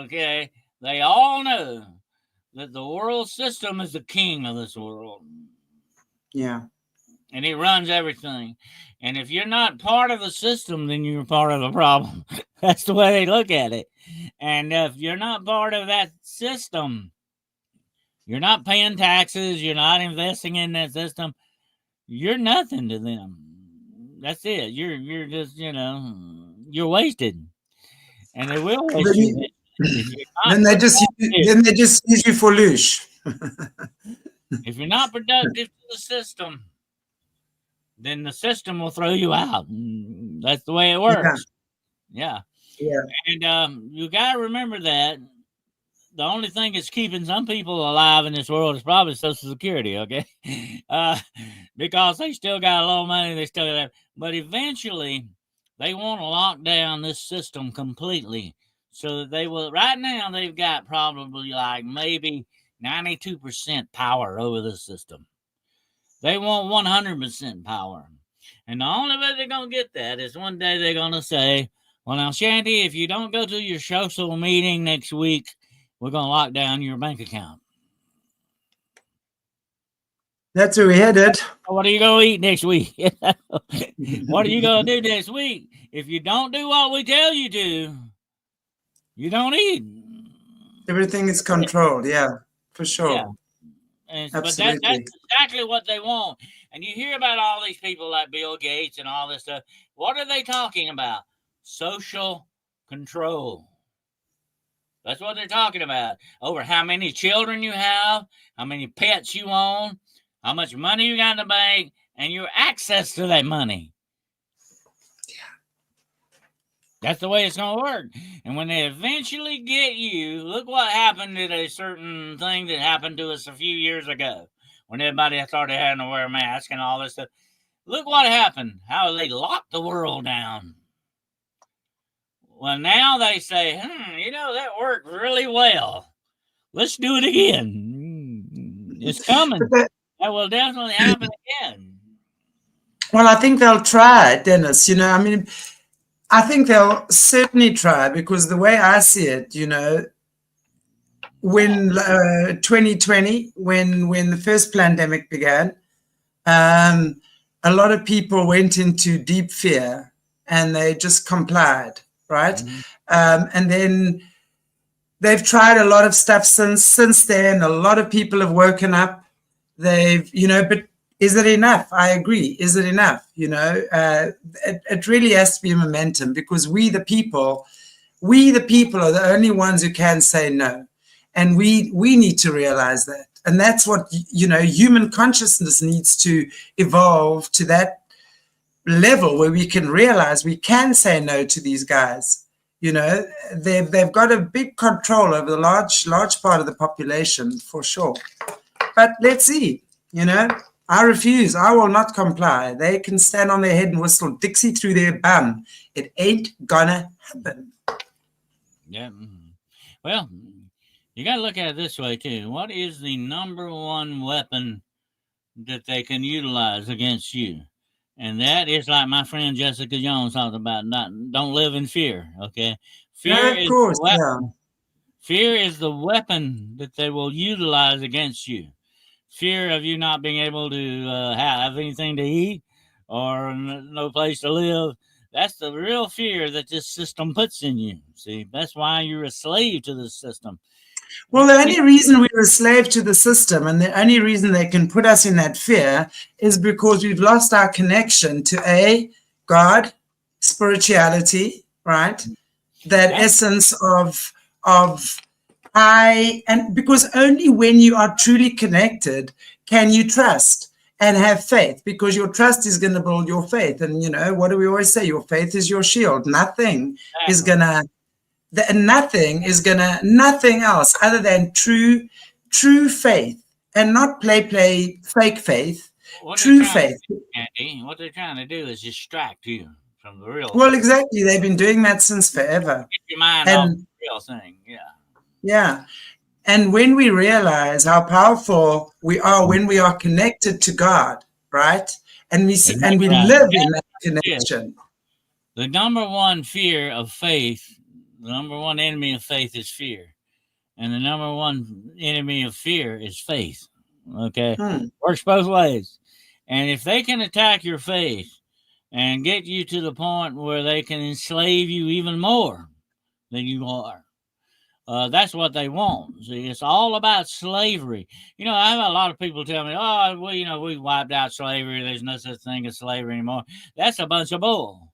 Okay. They all know that the world system is the king of this world. Yeah. And he runs everything. And if you're not part of the system, then you're part of the problem. That's the way they look at it. And if you're not part of that system, you're not paying taxes, you're not investing in that system, you're nothing to them. That's it. You're just, you're wasted. And they will waste you. Then they just use you for loosh. If you're not productive to the system, then the system will throw you out. That's the way it works. Yeah. And you got to remember that the only thing that's keeping some people alive in this world is probably Social Security, okay? Because they still got a little money, they still got, but eventually they want to lock down this system completely. So that they will, right now, they've got probably like maybe 92% power over the system. They want 100% power. And the only way they're going to get that is one day they're going to say, well, now, Shanty, if you don't go to your social meeting next week, we're going to lock down your bank account. That's where we headed. What are you going to eat next week? What are you going to do next week? If you don't do what we tell you to, you don't eat. Everything is controlled. Yeah, for sure. Yeah. But that's exactly what they want. And you hear about all these people like Bill Gates and all this stuff. What are they talking about? Social control. That's what they're talking about. Over how many children you have, how many pets you own, how much money you got in the bank, and your access to that money. That's the way it's going to work. And when they eventually get you, look what happened to a certain thing that happened to us a few years ago when everybody started having to wear a mask and all this stuff. Look what happened, how they locked the world down. Well, now they say, that worked really well. Let's do it again. It's coming. That will definitely happen again. Well, I think they'll try, Dennis. I think they'll certainly try, because the way I see it, when 2020, when the first pandemic began, a lot of people went into deep fear and they just complied, right? Mm-hmm. And then they've tried a lot of stuff since then. A lot of people have woken up. But is it enough? I agree. Is it enough? It really has to be a momentum, because we the people are the only ones who can say no. And we need to realize that. And that's what, human consciousness needs to evolve to that level where we can realize we can say no to these guys. They've got a big control over the large part of the population, for sure. But let's see, I refuse. I will not comply. They can stand on their head and whistle Dixie through their bum. It ain't gonna happen. Yeah. Well, you got to look at it this way too. What is the number one weapon that they can utilize against you? And that is like my friend Jessica Jones talked about. Don't live in fear. Okay, fear Yeah, of is the course, yeah. weapon. Fear is the weapon that they will utilize against you. Fear of you not being able to have anything to eat or no place to live. That's the real fear that this system puts in you. See, that's why you're a slave to this system. Well, the only reason we're a slave to the system and the only reason they can put us in that fear is because we've lost our connection to God, spirituality, right? That essence of and because only when you are truly connected can you trust and have faith, because your trust is going to build your faith. And what do we always say? Your faith is your shield. Nothing is going to nothing else other than true faith, and not play fake faith. True faith. Andy, what they're trying to do is distract you from the real Well, thing. exactly. They've been doing that since forever. Get your mind off the real thing. Yeah. And when we realize how powerful we are when we are connected to God, right? And we live in that connection. The number one fear of faith, the number one enemy of faith is fear. And the number one enemy of fear is faith. Okay? Works both ways. And if they can attack your faith and get you to the point where they can enslave you even more than you are, that's what they want. See, it's all about slavery. I have a lot of people tell me, "Oh, well, we wiped out slavery. There's no such thing as slavery anymore." That's a bunch of bull.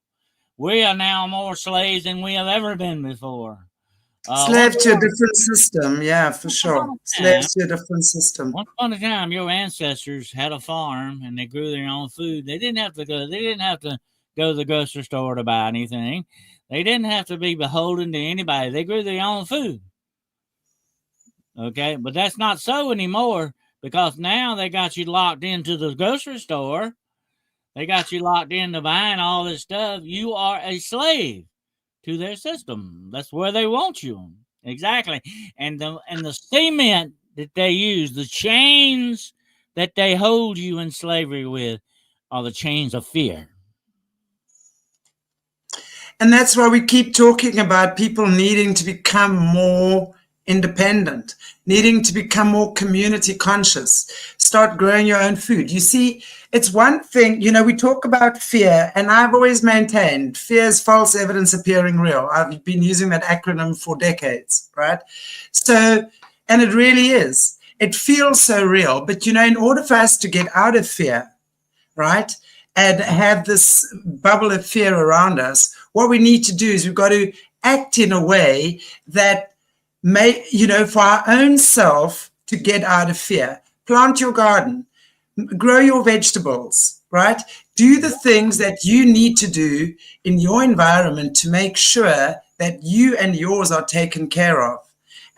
We are now more slaves than we have ever been before. Slave to a different system, yeah, for sure. Slaves to a different system. Once upon a time, your ancestors had a farm and they grew their own food. They didn't have to go. They didn't have to go to the grocery store to buy anything. They didn't have to be beholden to anybody. They grew their own food. Okay, but that's not so anymore, because now they got you locked into the grocery store. They got you locked into buying all this stuff. You are a slave to their system. That's where they want you. Exactly. And the cement that they use, the chains that they hold you in slavery with, are the chains of fear. And that's why we keep talking about people needing to become more independent, needing to become more community conscious, start growing your own food. You see, it's one thing, we talk about fear, and I've always maintained fear is false evidence appearing real. I've been using that acronym for decades, right? So, and it really is. It feels so real, but in order for us to get out of fear, right, and have this bubble of fear around us, what we need to do is we've got to act in a way that for our own self, to get out of fear. Plant your garden, grow your vegetables, right? Do the things that you need to do in your environment to make sure that you and yours are taken care of.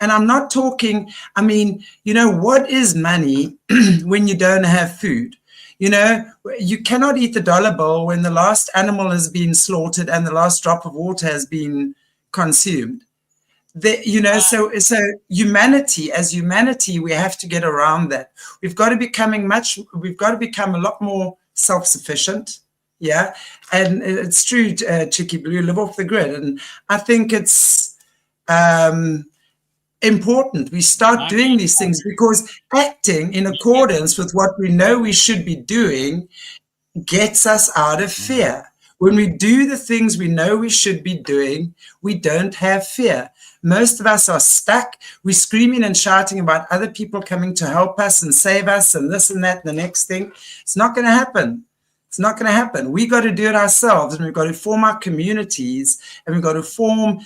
And I'm not talking, what is money when you don't have food? You cannot eat the dollar bill when the last animal has been slaughtered and the last drop of water has been consumed. So humanity, as humanity, we have to get around that. We've got to become a lot more self-sufficient. Yeah. And it's true, Chicky Blue, live off the grid. And I think it's important we start doing these things, because acting in accordance with what we know we should be doing gets us out of fear. When we do the things we know we should be doing, we don't have fear. Most of us are stuck. We're screaming and shouting about other people coming to help us and save us and this and that and the next thing. It's not going to happen. It's not going to happen. We got to do it ourselves, and we've got to form our communities, and we've got to form.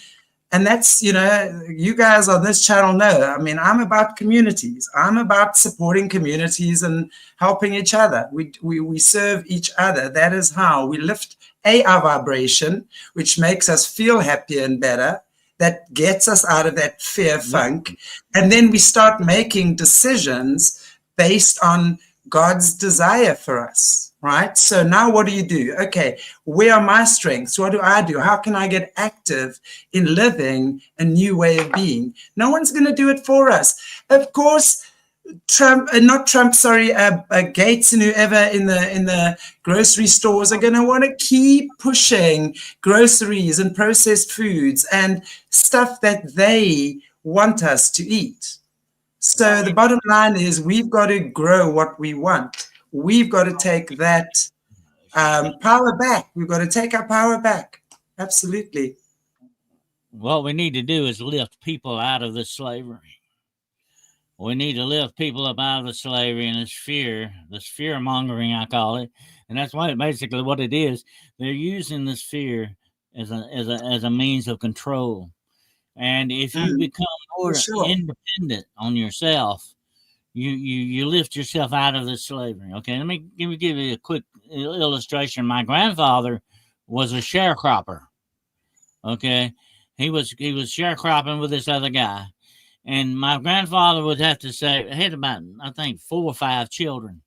And that's, you guys on this channel know, I'm about communities. I'm about supporting communities and helping each other. We serve each other. That is how we lift our vibration, which makes us feel happier and better. That gets us out of that fear funk. And then we start making decisions based on God's desire for us, right? So now what do? Okay, where are my strengths? What do I do? How can I get active in living a new way of being? No one's going to do it for us. Of course, Gates and whoever in the grocery stores are going to want to keep pushing groceries and processed foods and stuff that they want us to eat. So the bottom line is we've got to grow what we want. We've got to take that power back. We've got to take our power back. Absolutely. What we need to do is lift people out of this slavery. We need to lift people up out of the slavery and this fear mongering, I call it. And that's why basically what it is. They're using this fear as a means of control. And if you become more independent on yourself, you lift yourself out of the slavery. Okay, let me give you a quick illustration. My grandfather was a sharecropper. Okay, he was sharecropping with this other guy, and my grandfather would have to say, he had about, I think, 4 or 5 children,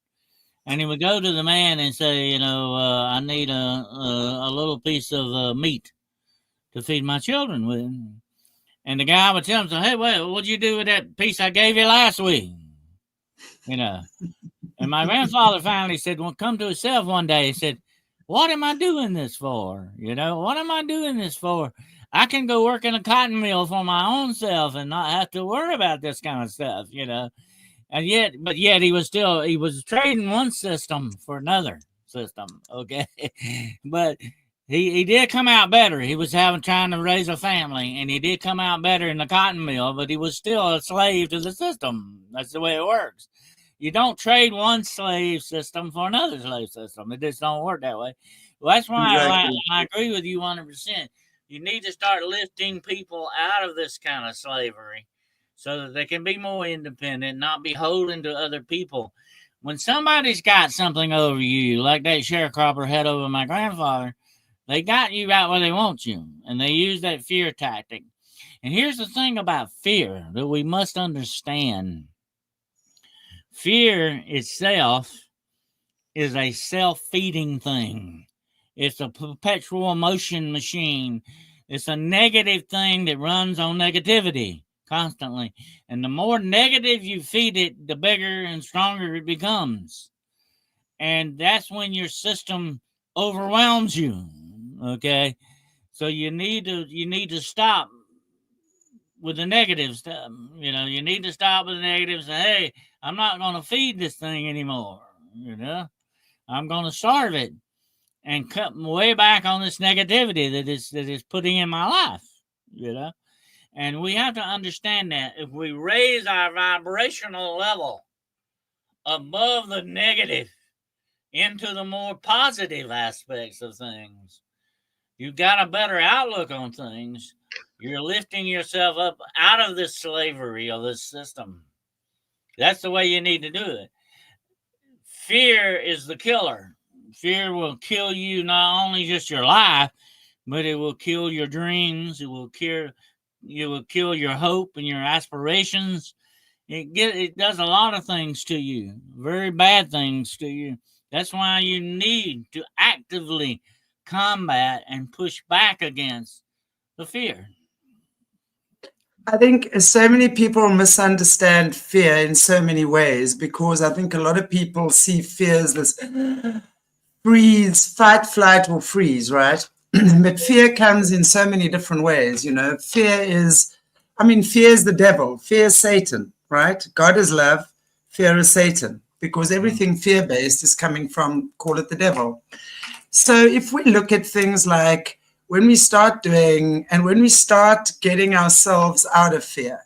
and he would go to the man and say, I need a little piece of meat to feed my children with. And the guy would tell him, hey, what'd you do with that piece I gave you last week? And my grandfather finally said, well, come to himself one day. He said, what am I doing this for? What am I doing this for? I can go work in a cotton mill for my own self and not have to worry about this kind of stuff, And yet he was trading one system for another system. Okay. But he did come out better. He was trying to raise a family, and he did come out better in the cotton mill, but he was still a slave to the system. That's the way it works. You don't trade one slave system for another slave system. It just don't work that way. Well, that's why exactly. I agree with you 100%. You need to start lifting people out of this kind of slavery so that they can be more independent, not be holding to other people. When somebody's got something over you, like that sharecropper had over my grandfather, they got you right where they want you, and they use that fear tactic. And here's the thing about fear that we must understand. Fear itself is a self-feeding thing. It's a perpetual motion machine. It's a negative thing that runs on negativity constantly. And the more negative you feed it, the bigger and stronger it becomes. And that's when your system overwhelms you. Okay? So you need to stop with the negative stuff. You need to stop with the negatives and, hey, I'm not going to feed this thing anymore. I'm going to starve it and cut way back on this negativity that is putting in my life, And we have to understand that if we raise our vibrational level above the negative into the more positive aspects of things, you've got a better outlook on things. You're lifting yourself up out of this slavery of this system. That's the way you need to do it. Fear is the killer. Fear will kill you, not only just your life, but it will kill your dreams. It will kill your hope and your aspirations. It does a lot of things to you, very bad things to you. That's why you need to actively combat and push back against the fear. I think so many people misunderstand fear in so many ways, because I think a lot of people see fear as this freeze, fight, flight, or freeze, right? But fear comes in so many different ways. Fear is the devil. Fear is Satan, right? God is love. Fear is Satan, because everything fear-based is coming from, call it the devil. So if we look at things like when we start getting ourselves out of fear,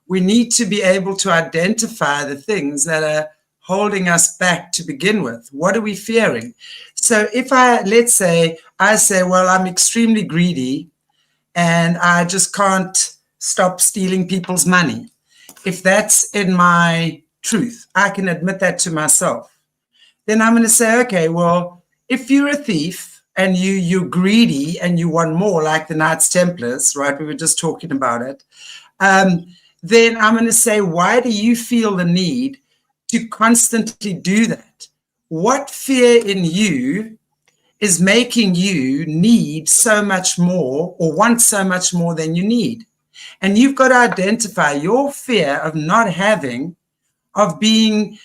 we need to be able to identify the things that are holding us back to begin with. What are we fearing? So if let's say I say, well, I'm extremely greedy and I just can't stop stealing people's money. If that's in my truth, I can admit that to myself. Then I'm going to say, okay, well, if you're a thief, and you're greedy and you want more, like the Knights Templars, right? We were just talking about it. Then I'm going to say, why do you feel the need to constantly do that? what fear in you is making you need so much more or want so much more than you need. And you've got to identify your fear of not having, of being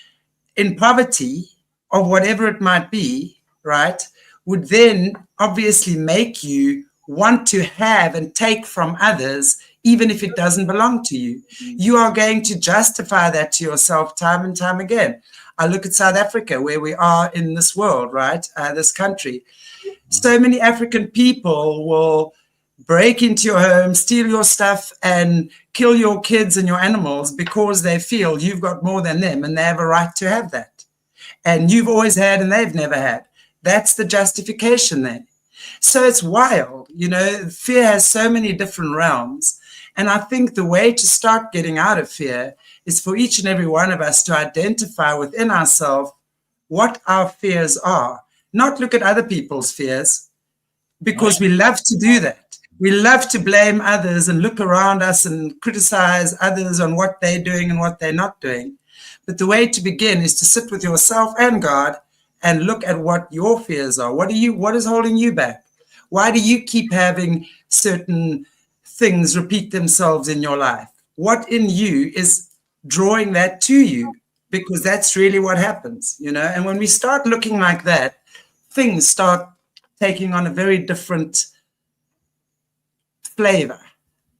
in poverty, of whatever it might be, right, would then obviously make you want to have and take from others, even if it doesn't belong to you. You are going to justify that to yourself time and time again. I look at South Africa, where we are in this world, right, this country. So many African people will break into your home, steal your stuff, and kill your kids and your animals because they feel you've got more than them and they have a right to have that. And you've always had and they've never had. That's the justification there. So it's wild. You know, fear has so many different realms. And I think the way to start getting out of fear is for each and every one of us to identify within ourselves what our fears are, not look at other people's fears, because we love to do that. We love to blame others and look around us and criticize others on what they're doing and what they're not doing. But the way to begin is to sit with yourself and God and look at what your fears are. What is holding you back? Why do you keep having certain things repeat themselves in your life? What in you is drawing that to you? Because that's really what happens, you know? And when we start looking like that, things start taking on a very different flavor,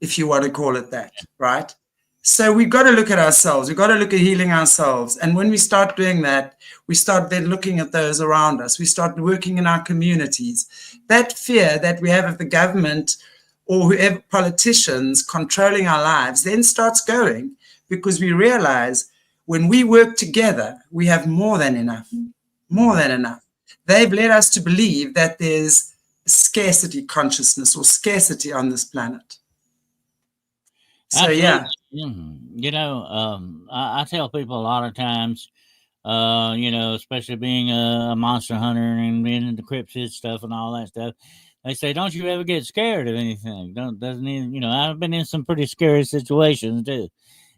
if you want to call it that, right? So we've got to look at ourselves. We've got to look at healing ourselves. And when we start doing that, we start then looking at those around us. We start working in our communities. That fear that we have of the government or whoever, politicians controlling our lives, then starts going, because we realize when we work together, we have more than enough, more than enough. They've led us to believe that there's scarcity consciousness or scarcity on this planet. So, yeah. You know, I tell people a lot of times, you know, especially being a monster hunter and being into cryptid stuff and all that stuff, they say, "Don't you ever get scared of anything?" Doesn't even, you know, I've been in some pretty scary situations too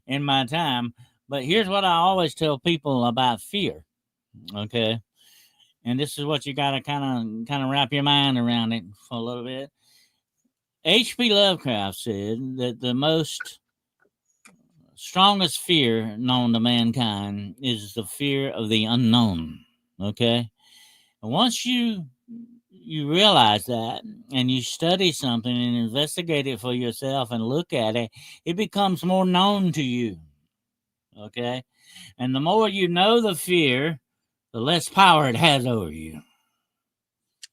in my time. But here's what I always tell people about fear. Okay. And this is what you got to kind of wrap your mind around it for a little bit. H.P. Lovecraft said that the most strongest fear known to mankind is the fear of the unknown. Okay. And once you realize that and you study something and investigate it for yourself and look at it, it becomes more known to you. Okay. And the more you know the fear, the less power it has over you.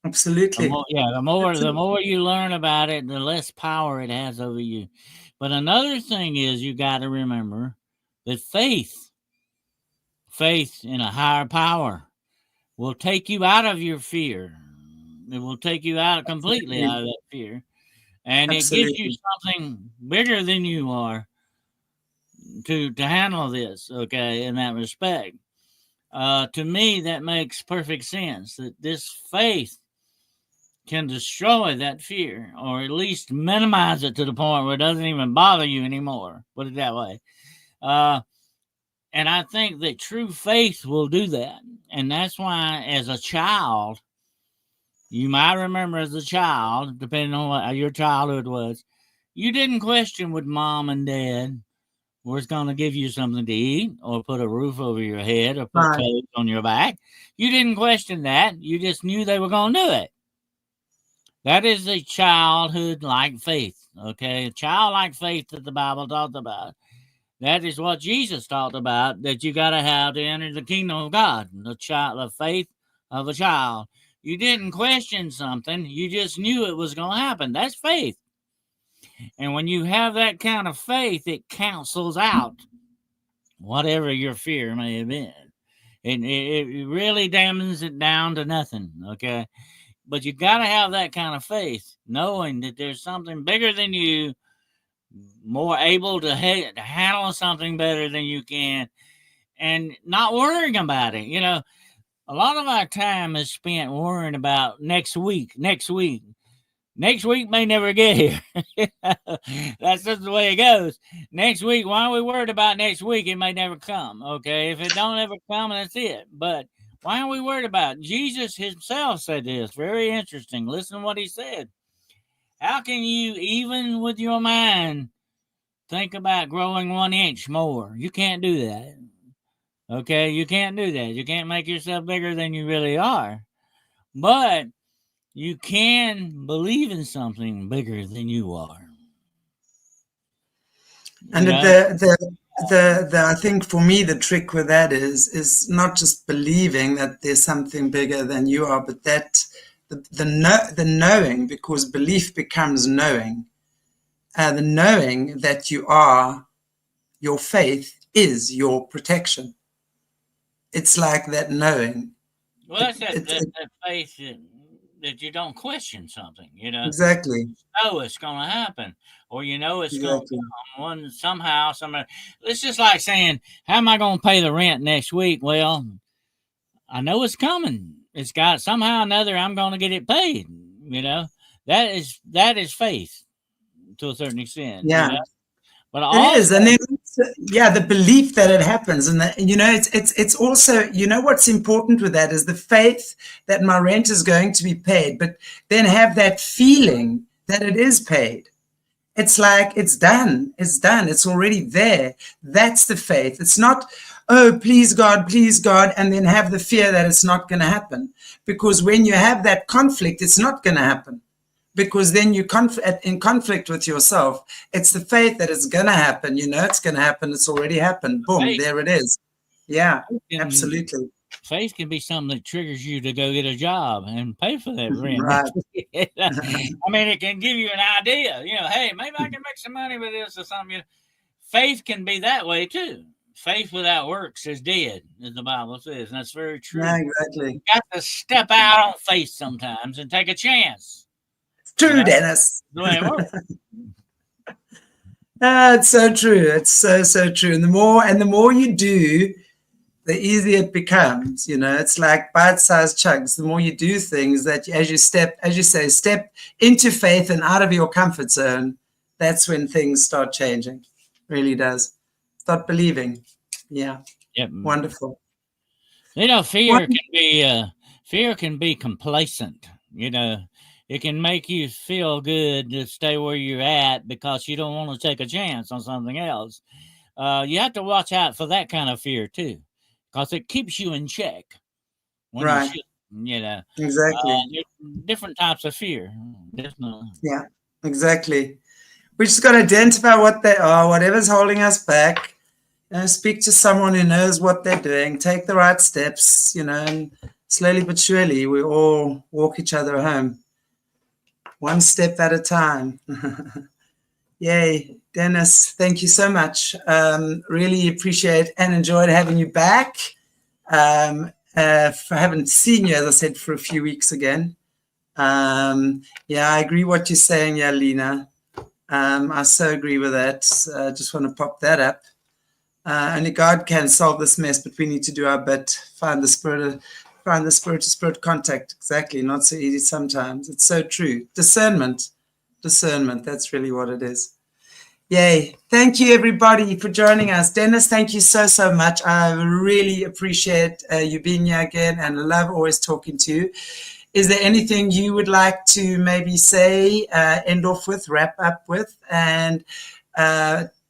Absolutely. The more you learn about it, the less power it has over you. But another thing is, you got to remember that faith in a higher power will take you out of your fear. It will take you out completely out of that fear. And it gives you something bigger than you are to handle this, okay, in that respect. To me, that makes perfect sense, that this faith can destroy that fear, or at least minimize it to the point where it doesn't even bother you anymore. Put it that way. And I think that true faith will do that. And that's why, as a child, you might remember as a child, depending on what your childhood was, you didn't question what mom and dad was going to give you something to eat, or put a roof over your head, or put clothes on your back. You didn't question that. You just knew they were going to do it. That is a childhood-like faith, okay? A childlike faith that the Bible talked about. That is what Jesus talked about, that you got to have to enter the kingdom of God, the faith of a child. You didn't question something. You just knew it was going to happen. That's faith. And when you have that kind of faith, it cancels out whatever your fear may have been. It really dampens it down to nothing, okay? But you got to have that kind of faith, knowing that there's something bigger than you, more able to handle something better than you can, and not worrying about it. You know, a lot of our time is spent worrying about next week. Next week may never get here. That's just the way it goes. Next week, why are we worried about next week? It may never come, okay? If it don't ever come, that's it. But Why are we worried about it? Jesus himself said this. Very interesting. Listen to what he said. How can you, even with your mind, think about growing 1 inch more? You can't do that. Okay? You can't do that. You can't make yourself bigger than you really are. But you can believe in something bigger than you are. And I think for me the trick with that is not just believing that there's something bigger than you are, but that the knowing, because belief becomes knowing. The knowing that you are, your faith is your protection. It's like that knowing. Well, that's that faith that you don't question something, Exactly. You know it's going to happen, or it's going to come somehow. It's just like saying, how am I going to pay the rent next week? Well, I know it's coming. It's got somehow or another, I'm going to get it paid. That is faith to a certain extent. Yeah. But it is, and then the belief that it happens, and that it's also, what's important with that is the faith that my rent is going to be paid, but then have that feeling that it is paid. It's like it's done, it's already there. That's the faith. It's not, oh, please God, and then have the fear that it's not going to happen, because when you have that conflict, it's not going to happen. Because then you're in conflict with yourself. It's the faith that it's going to happen. It's going to happen. It's already happened. Boom, faith. There it is. Yeah, absolutely. Faith can be something that triggers you to go get a job and pay for that rent. Right. I mean, it can give you an idea. Hey, maybe I can make some money with this or something. Faith can be that way too. Faith without works is dead, as the Bible says. And that's very true. Yeah, exactly. You got to step out on faith sometimes and take a chance. True, Dennis. It's so true. It's so true. And the more you do, the easier it becomes. It's like bite-sized chunks. The more you do things, that as you step into faith and out of your comfort zone, that's when things start changing. Really does. Start believing. Yeah. Yep. Wonderful. Fear can be complacent. It can make you feel good to stay where you're at because you don't want to take a chance on something else. You have to watch out for that kind of fear too, because it keeps you in check. Right. Exactly. Different types of fear. Definitely. Yeah, exactly. We just got to identify what they are, whatever's holding us back. Speak to someone who knows what they're doing. Take the right steps. And slowly but surely we all walk each other home. One step at a time. Yay. Dennis, thank you so much. Really appreciate and enjoyed having you back. I haven't seen you, as I said, for a few weeks again. I agree what you're saying, Lena. I so agree with that. Just want to pop that up. Only God can solve this mess, but we need to do our bit. Find the spirit-to-spirit contact. Exactly. Not so easy sometimes. It's so true. Discernment. That's really what it is. Yay. Thank you, everybody, for joining us. Dennis, thank you so much. I really appreciate you being here again, and love always talking to you. Is there anything you would like to maybe say, end off with, wrap up with, and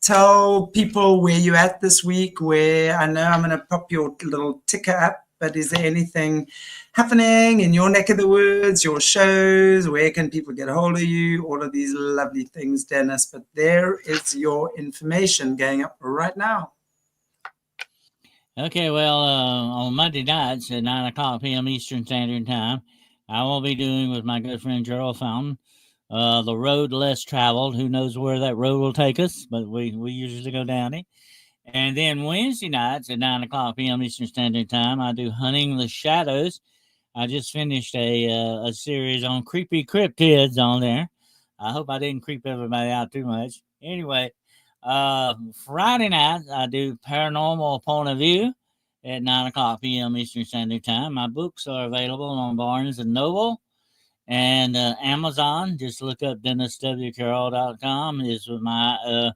tell people where you're at this week, where I know I'm going to pop your little ticker up, but is there anything happening in your neck of the woods, your shows? Where can people get a hold of you? All of these lovely things, Dennis. But there is your information going up right now. Okay, well, on Monday nights at 9 o'clock p.m. Eastern Standard Time, I will be doing with my good friend Gerald Fountain, The Road Less Traveled. Who knows where that road will take us, but we usually go down it. And then Wednesday nights at 9 o'clock p.m. Eastern Standard Time, I do Hunting the Shadows. I just finished a series on creepy cryptids on there. I hope I didn't creep everybody out too much. Anyway, Friday night, I do Paranormal Point of View at 9 o'clock p.m. Eastern Standard Time. My books are available on Barnes & Noble and Amazon. Just look up DennisWCarroll.com is my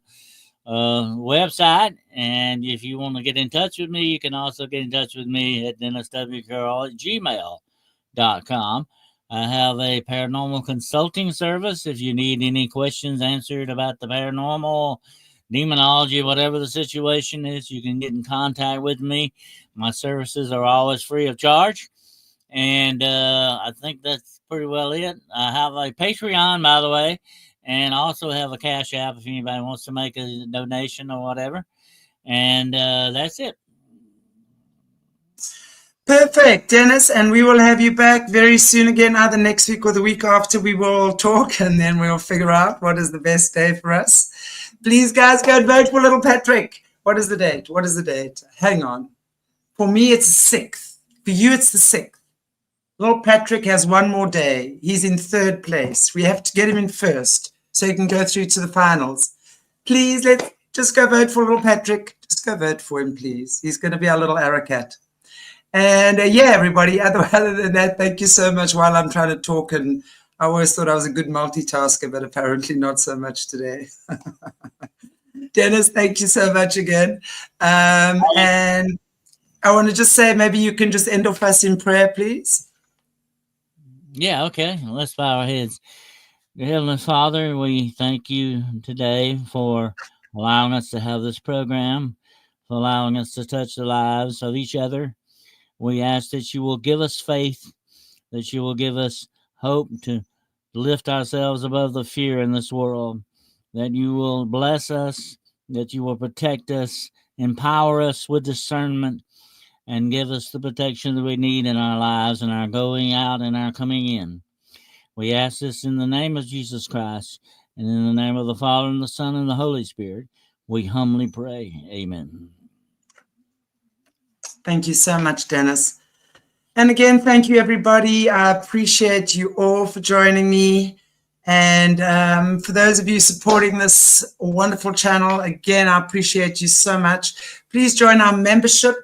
website. And if you want to get in touch with me, you can also get in touch with me at denniswcarroll@gmail.com. I have a paranormal consulting service. If you need any questions answered about the paranormal, demonology, whatever the situation is, you can get in contact with me. My services are always free of charge. And I think that's pretty well it. I have a Patreon, by the way, and I also have a Cash App if anybody wants to make a donation or whatever. And that's it. Perfect, Dennis. And we will have you back very soon again, either next week or the week after. We will talk and then we'll figure out what is the best day for us. Please, guys, go and vote for little Patrick. What is the date? What is the date? Hang on. For me, it's the 6th. For you, it's the 6th. Little Patrick has one more day. He's in 3rd place. We have to get him in first so he can go through to the finals. Please, let's just go vote for little Patrick. Just go vote for him, please. He's going to be our little Aracat. And yeah, everybody, other than that, thank you so much while I'm trying to talk. And I always thought I was a good multitasker, but apparently not so much today. Dennis, thank you so much again. And I want to just say, maybe you can just end off us in prayer, please. Yeah, okay. Let's bow our heads. Dear Heavenly Father, we thank you today for allowing us to have this program, for allowing us to touch the lives of each other. We ask that you will give us faith, that you will give us hope to lift ourselves above the fear in this world, that you will bless us, that you will protect us, empower us with discernment, and give us the protection that we need in our lives and our going out and our coming in. We ask this in the name of Jesus Christ, and in the name of the Father, and the Son, and the Holy Spirit, we humbly pray. Amen. Thank you so much, Dennis. And again, thank you, everybody. I appreciate you all for joining me. And for those of you supporting this wonderful channel, again, I appreciate you so much. Please join our membership.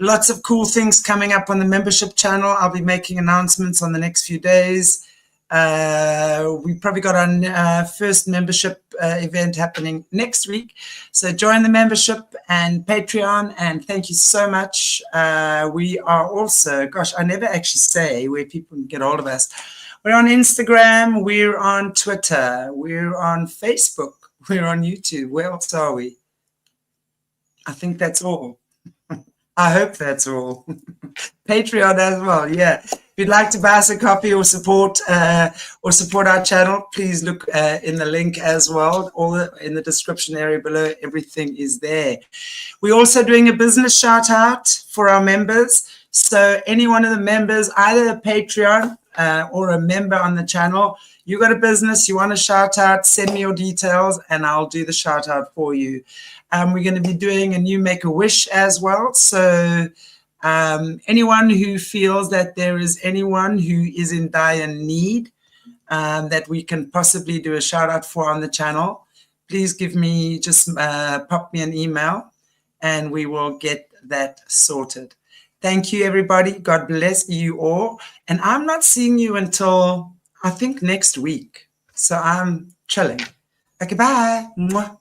Lots of cool things coming up on the membership channel. I'll be making announcements on the next few days. We probably got our first membership event happening next week. So join the membership and Patreon, and thank you so much. We are also, gosh, I never actually say where people can get hold of us. We're on Instagram, we're on Twitter, we're on Facebook, we're on YouTube. Where else are we? I think that's all. I hope that's all. Patreon as well, yeah. If you'd like to buy us a copy or support our channel, please look in the link as well. In the description area below, everything is there. We're also doing a business shout out for our members. So any one of the members, either a Patreon or a member on the channel, you got a business, you want a shout out, send me your details and I'll do the shout out for you. We're going to be doing a new Make-A-Wish as well. So anyone who feels that there is anyone who is in dire need that we can possibly do a shout out for on the channel, please give me, just pop me an email and we will get that sorted. Thank you, everybody. God bless you all. And I'm not seeing you until, I think, next week. So I'm chilling. Okay, bye. Mwah.